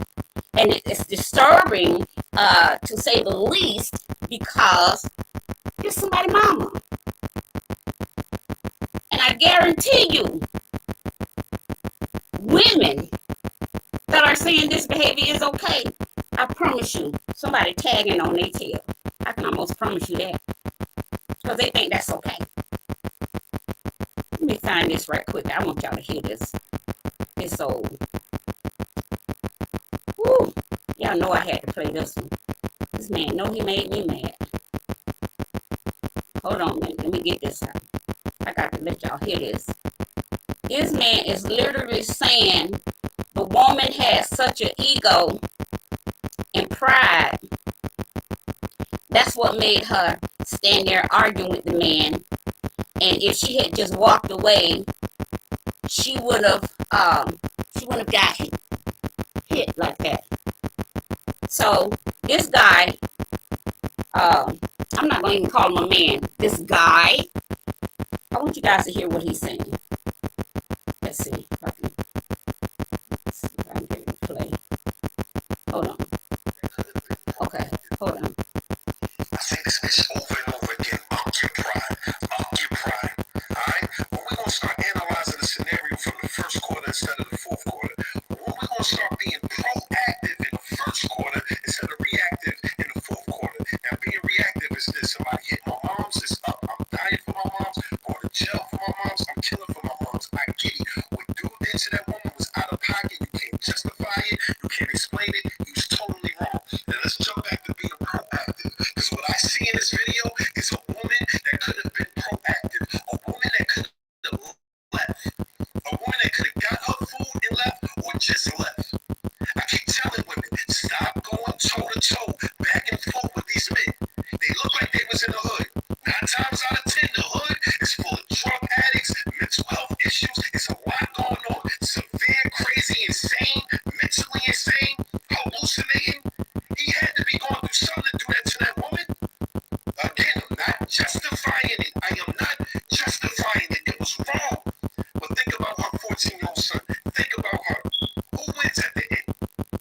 Speaker 3: And it's disturbing, to say the least, because it's somebody's mama. And I guarantee you, women that are saying this behavior is okay, I promise you, somebody tagging on their tail. I can almost promise you that. Because they think that's okay. Let me find this right quick. I want y'all to hear this. It's old. Woo! Y'all know I had to play this one. This man know he made me mad. Hold on a minute. Let me get this out. I got to let y'all hear this. This man is literally saying the woman has such an ego and pride. That's what made her stand there arguing with the man. And if she had just walked away, she would have got hit like that. So this guy, I'm not going to even call him a man. This guy, I want you guys to hear what he's saying. Let's see if I can get it to play. Hold on. Okay, hold on.
Speaker 6: I say this over and over again. Up your pride. Up your pride. Alright? But we're going to start analyzing the scenario from the first quarter instead of the fourth quarter. We're going to start being proactive in the first quarter instead of reactive in the fourth quarter. Now, being reactive is this. Somebody hit my moms. It's up. I'm dying for my moms. Going to jail for my moms. I'm killing for my moms. I get it. What dude did to that woman was out of pocket. You can't justify it. You can't explain it. He was totally wrong. Now, let's jump back to being proactive. Because what I see in this video is a woman that could have been proactive. A woman that could have left. A woman that could have got her food and left or just left. I keep telling women, stop going toe-to-toe, back and forth with these men. They look like they was in the hood. 9 times out of 10, the hood is full of drug addicts, mental health issues. It's a lot going on. Severe, crazy, insane, mentally insane, hallucinating. He had to be going through something to do that to that woman. Again, I'm not justifying it. I am not justifying it. It was wrong. But think about her 14-year-old son. Think about her. Who wins at the end?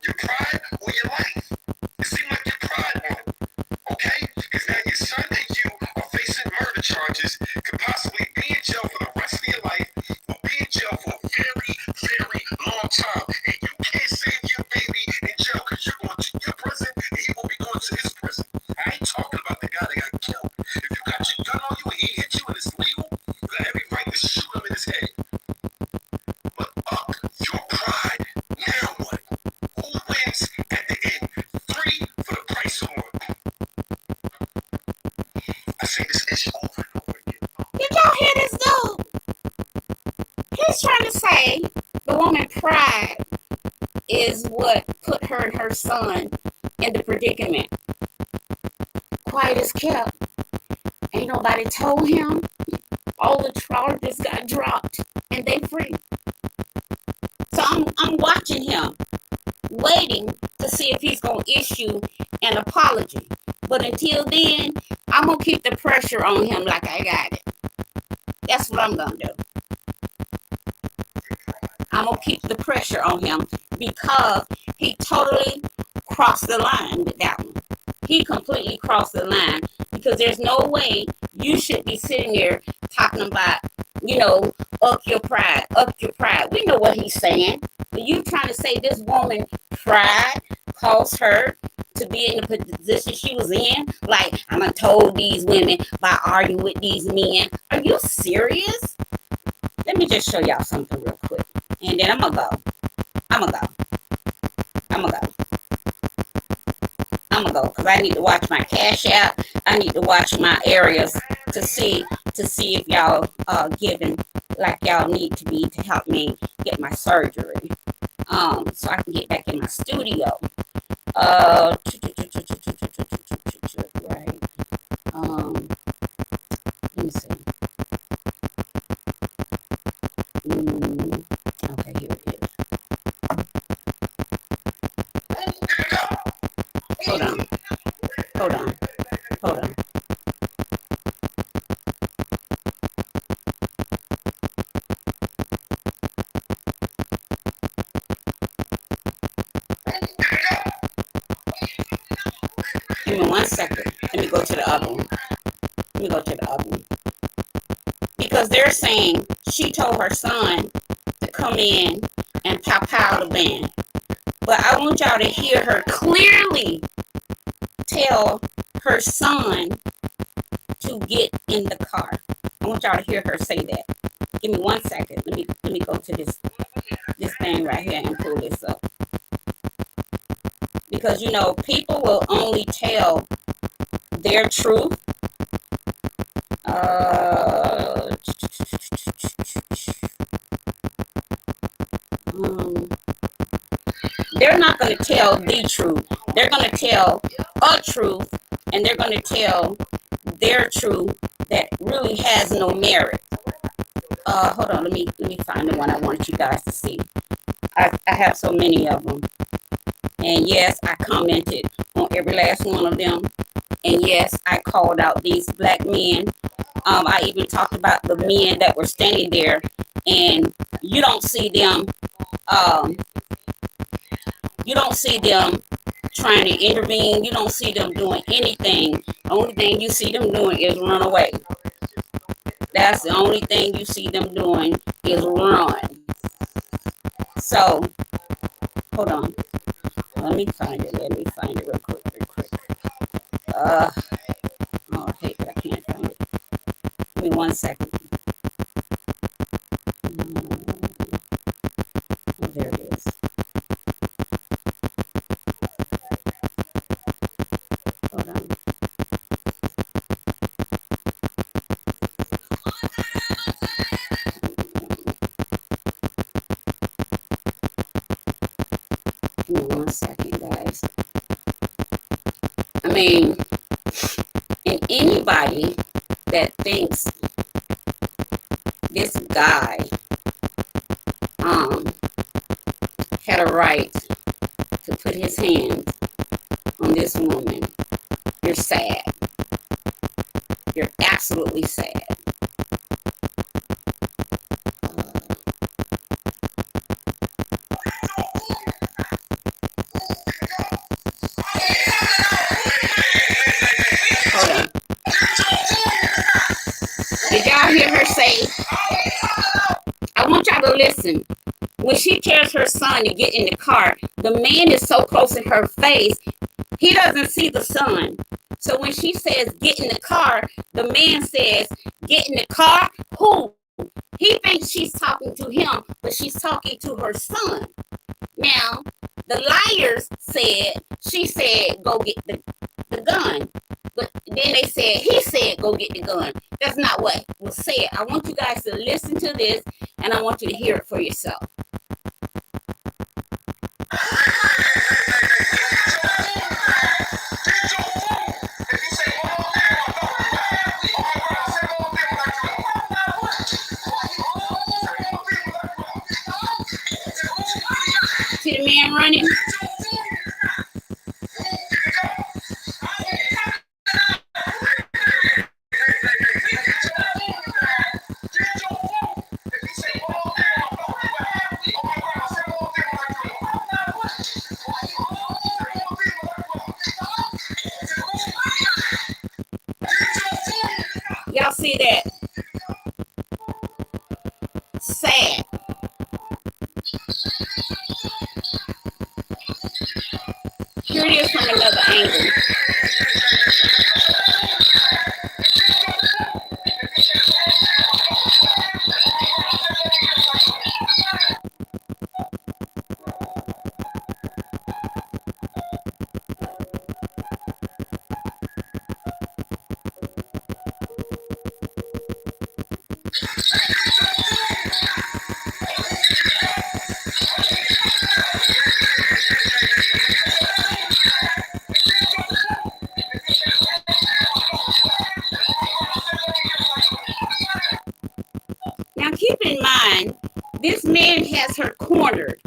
Speaker 6: Your pride or your life? It seemed like your pride won. Okay? Because now your son and you are facing murder charges, could possibly be in jail for the rest of your life, or be in jail for a very, very long time. And you can't save your baby in jail because you're going to your prison and he will be going to his prison. I ain't talking about the guy that got killed. If you got your gun on you and he hit you and it's legal, you got every right to shoot him in his head. But up your pride. Now what? Who wins at the end? 3 for the price of 1. I say this issue over and over again.
Speaker 3: Did y'all hear this dude? He's trying to say the woman pride is what put her and her son in the predicament. Quiet as kept. Ain't nobody told him. All the charges got dropped and they free. So I'm watching him, waiting to see if he's going to issue an apology. But until then, I'm going to keep the pressure on him like I got it. That's what I'm going to do. I'm going to keep the pressure on him because he totally crossed the line with that one. He completely crossed the line because there's no way you should be sitting there talking about, you know, up your pride, up your pride. We know what he's saying. But you trying to say this woman pride caused her to be in the position she was in? Like, I'm going to told these women by arguing with these men. Are you serious? Let me just show y'all something real quick. And then I'm going to go. I'm going to go because I need to watch my cash out. I need to watch my areas to see if y'all giving like y'all need to be to help me get my surgery. So I can get back in my studio. Right. Let me see. Okay, here it is. Hold on. Give me 1 second. Let me go to the other one. Because they're saying she told her son to come in and pow the band. But I want y'all to hear her clearly tell her son to get in the car. I want y'all to hear her say that. Give me 1 second. Let me go to this thing right here and pull this up. Because, you know, people will only tell their truth. They're not going to tell the truth. They're going to tell a truth, and they're going to tell their truth that really has no merit. Hold on, let me find the one I want you guys to see. I have so many of them. And yes, I commented on every last one of them. And yes, I called out these black men. I even talked about the men that were standing there, and you don't see them. You don't see them trying to intervene. You don't see them doing anything. The only thing you see them doing is run away. That's the only thing you see them doing is run. So, hold on. Let me find it real quick. Oh, I hate that I can't find it. Give me 1 second. Oh, there it is. Hold on. Give me 1 second, guys. I mean, and anybody that thinks this guy had a right to put his hands on this woman, you're sad. You're absolutely sad. Hold on. Did y'all hear her say, I want y'all to listen. When she tells her son to get in the car, the man is so close in her face, he doesn't see the son. So when she says, get in the car, the man says, get in the car? Who? He thinks she's talking to him, but she's talking to her son. Now, the liars said, she said, go get the gun. But then they said, he said, go get the gun. That's not what was said. I want you guys to listen to this, and I want you to hear it for yourself. See the man running? Y'all see that? Sad. Here it is from another angle. Now keep in mind, this man has her cornered.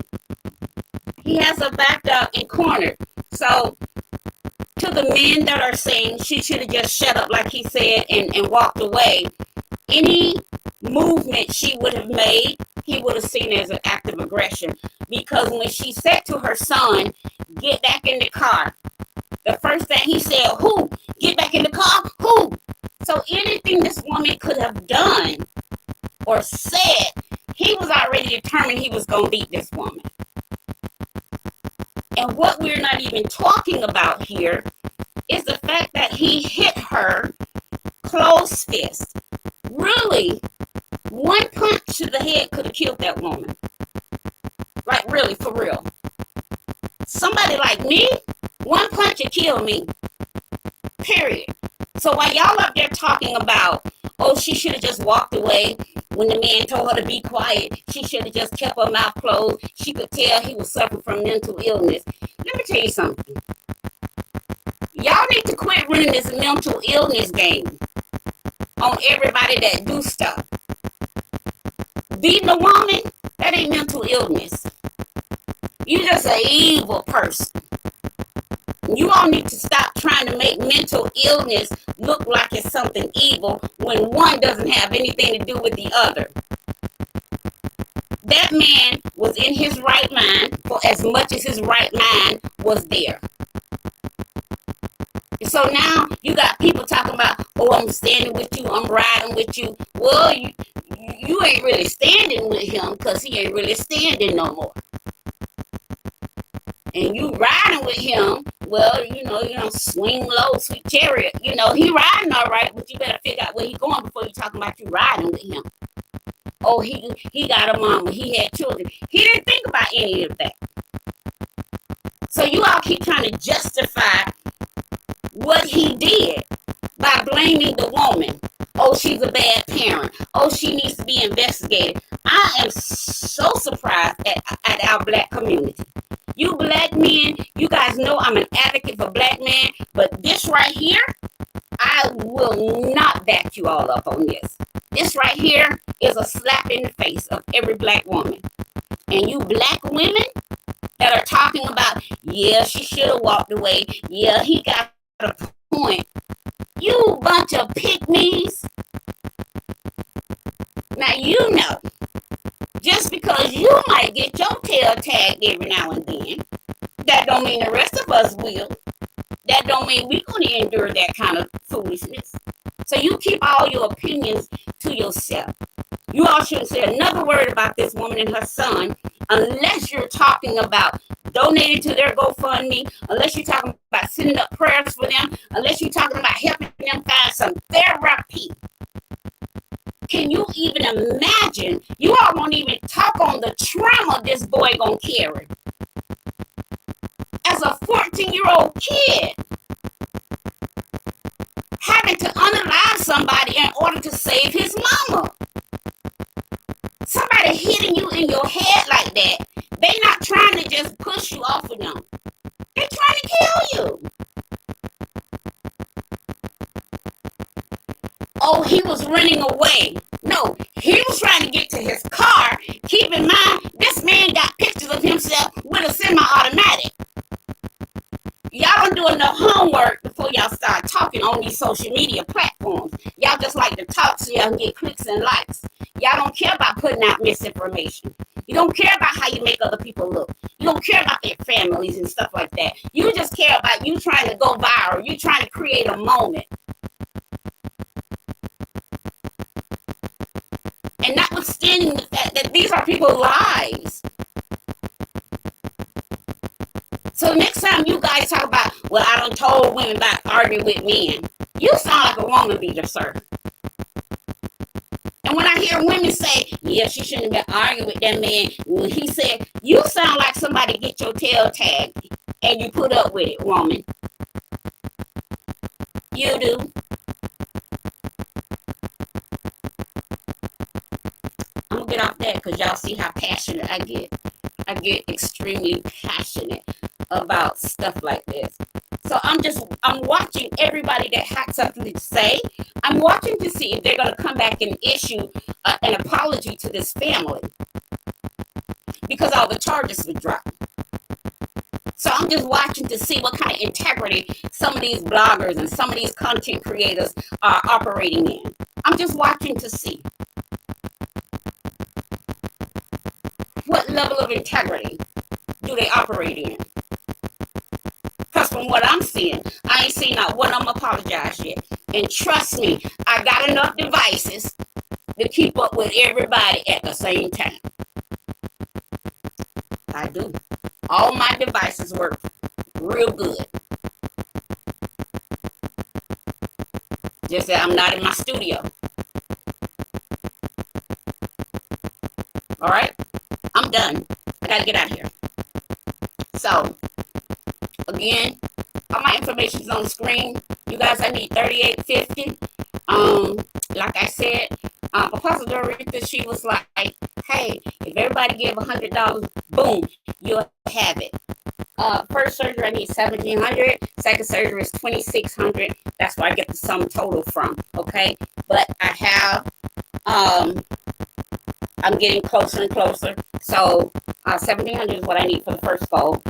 Speaker 3: He has her backed up and cornered. So to the men that are saying she should have just shut up like he said and walked away, any movement she would have made, he would have seen as an act of aggression. Because when she said to her son, get back in the car, the first thing he said, who? Get back in the car? Who? So anything this woman could have done or said, he was already determined he was going to beat this woman. And what we're not even talking about here is the fact that he hit her closed fist. Really, one punch to the head could have killed that woman. Like really, for real. Somebody like me, one punch would kill me. Period. So while y'all up there talking about, oh, she should have just walked away when the man told her to be quiet, she should have just kept her mouth closed. She could tell he was suffering from mental illness. Let me tell you something. Y'all need to quit running this mental illness game on everybody that do stuff. Beating a woman, that ain't mental illness. You just an evil person. You all need to stop trying to make mental illness look like it's something evil when one doesn't have anything to do with the other. That man was in his right mind for as much as his right mind was there. And so now you got people talking about, oh, I'm standing with you, I'm riding with you. Well, you ain't really standing with him because he ain't really standing no more. And you riding with him, well, you know, swing low, sweet chariot. You know, he riding all right, but you better figure out where he going before you talking about you riding with him. Oh, he got a mama, he had children. He didn't think about any of that. So you all keep trying to justify what he did by blaming the woman. Oh, she's a bad parent. Oh, she needs to be investigated. I am so surprised at our black community. You black men, you guys know I'm an advocate for black men, but this right here, I will not back you all up on this. This right here is a slap in the face of every black woman. And you black women that are talking about, yeah, she should have walked away. Yeah, he got a point. You bunch of pygmies. Now, you know, just because you might get your tail tagged every now and then, that don't mean the rest of us will. That don't mean we're going to endure that kind of foolishness. So you keep all your opinions to yourself. You all shouldn't say another word about this woman and her son unless you're talking about donating to their GoFundMe, unless you're talking about sending up prayers for them, unless you're talking about helping them find some therapy. Can you even imagine? You all won't even talk on the trauma this boy gonna carry. As a 14-year-old kid, having to unalive somebody in order to save his mama. Somebody hitting you in your head like that, they not trying to just push you off of them. They're trying to kill you. Oh, he was running away. No, he was trying to get to his car. Keep in mind, this man got pictures of himself with a semi-automatic. Y'all don't do enough homework before y'all start talking on these social media platforms. Y'all just like to talk so y'all can get clicks and likes. Y'all don't care about putting out misinformation. You don't care about how you make other people look. You don't care about their families and stuff like that. You just care about you trying to go viral. You trying to create a moment. standing the fact that these are people's lives. So next time you guys talk about, well, I done told women about arguing with men, you sound like a woman beater, sir. And when I hear women say, yeah, she shouldn't have been arguing with that man, when he said, you sound like somebody get your tail tagged and you put up with it, woman. You do. I'm going to get off that because y'all see how passionate I get. I get extremely passionate about stuff like this. So I'm watching everybody that had something to say. I'm watching to see if they're going to come back and issue an apology to this family because all the charges were dropped. So I'm just watching to see what kind of integrity some of these bloggers and some of these content creators are operating in. I'm just watching to see what level of integrity do they operate in. Because from what I'm seeing, I ain't seen not one of them apologize yet. And trust me, I got enough devices to keep up with everybody at the same time. I do. All my devices work real good. Just that I'm not in my studio. All right? I'm done. I got to get out of here. So, again, all my information is on the screen. You guys, I need $38.50. Like I said, Apostle Dorita, she was like, hey, if everybody give $100, boom, you'll have it. First surgery, I need $1,700. Second surgery is $2,600. That's where I get the sum total from. Okay, but I have, I'm getting closer and closer. So $1,700 is what I need for the first goal.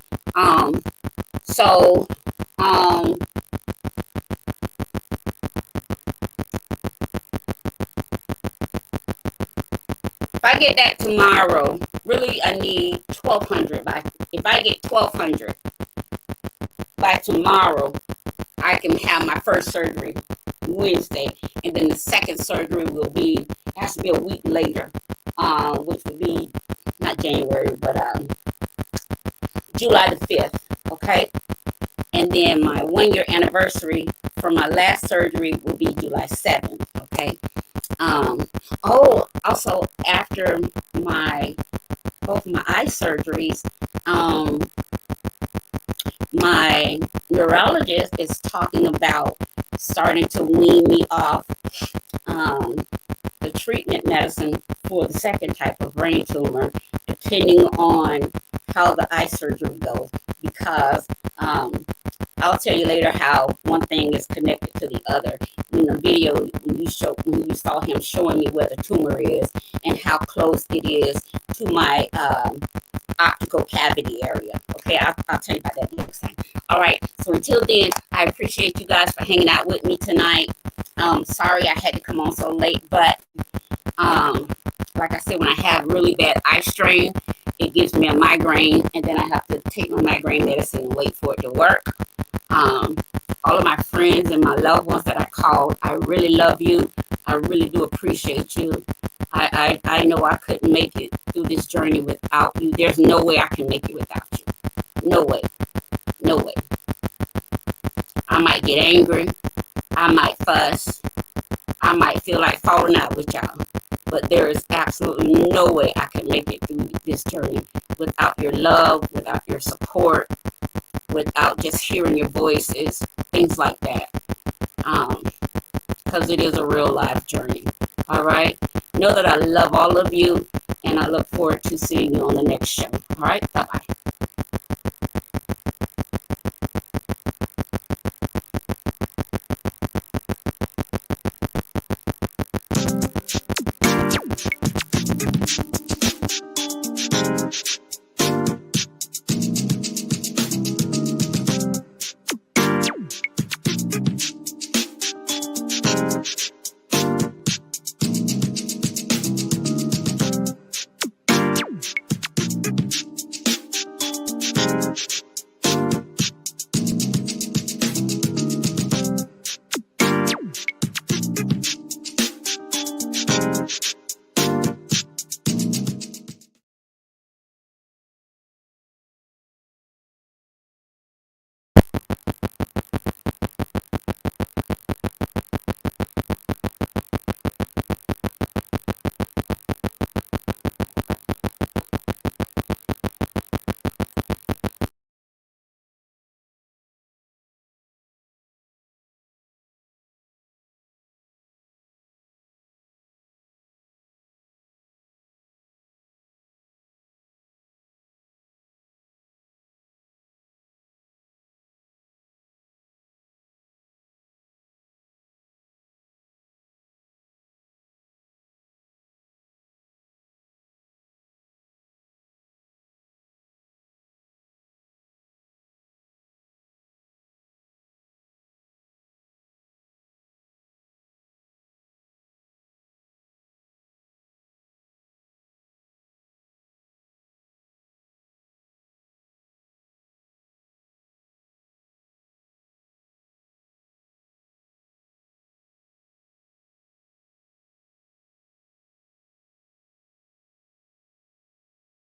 Speaker 3: If I get that tomorrow, really I need $1,200. If I get $1,200 by tomorrow, I can have my first surgery Wednesday, and then the second surgery has to be a week later, which would be not January, but July the 5th. Okay, and then my 1-year anniversary for my last surgery will be July 7th. Okay. Also after both my eye surgeries, my neurologist is talking about starting to wean me off the treatment medicine for the second type of brain tumor, depending on how the eye surgery goes, because I'll tell you later how one thing is connected to the other. In the video, when you saw him showing me where the tumor is and how close it is to my optical cavity area. Okay, I'll tell you about that next time. All right, so until then, I appreciate you guys for hanging out with me tonight. Sorry I had to come on so late, but like I said, when I have really bad eye strain, it gives me a migraine, and then I have to take my migraine medicine and wait for it to work. All of my friends and my loved ones that I called, I really love you. I really do appreciate you. I know I couldn't make it through this journey without you. There's no way I can make it without you. No way. No way. I might get angry. I might fuss. I might feel like falling out with y'all. But there is absolutely no way I can make it through this journey without your love, without your support, without just hearing your voices, things like that. Because it is a real life journey. All right? Know that I love all of you, and I look forward to seeing you on the next show. All right? Bye-bye.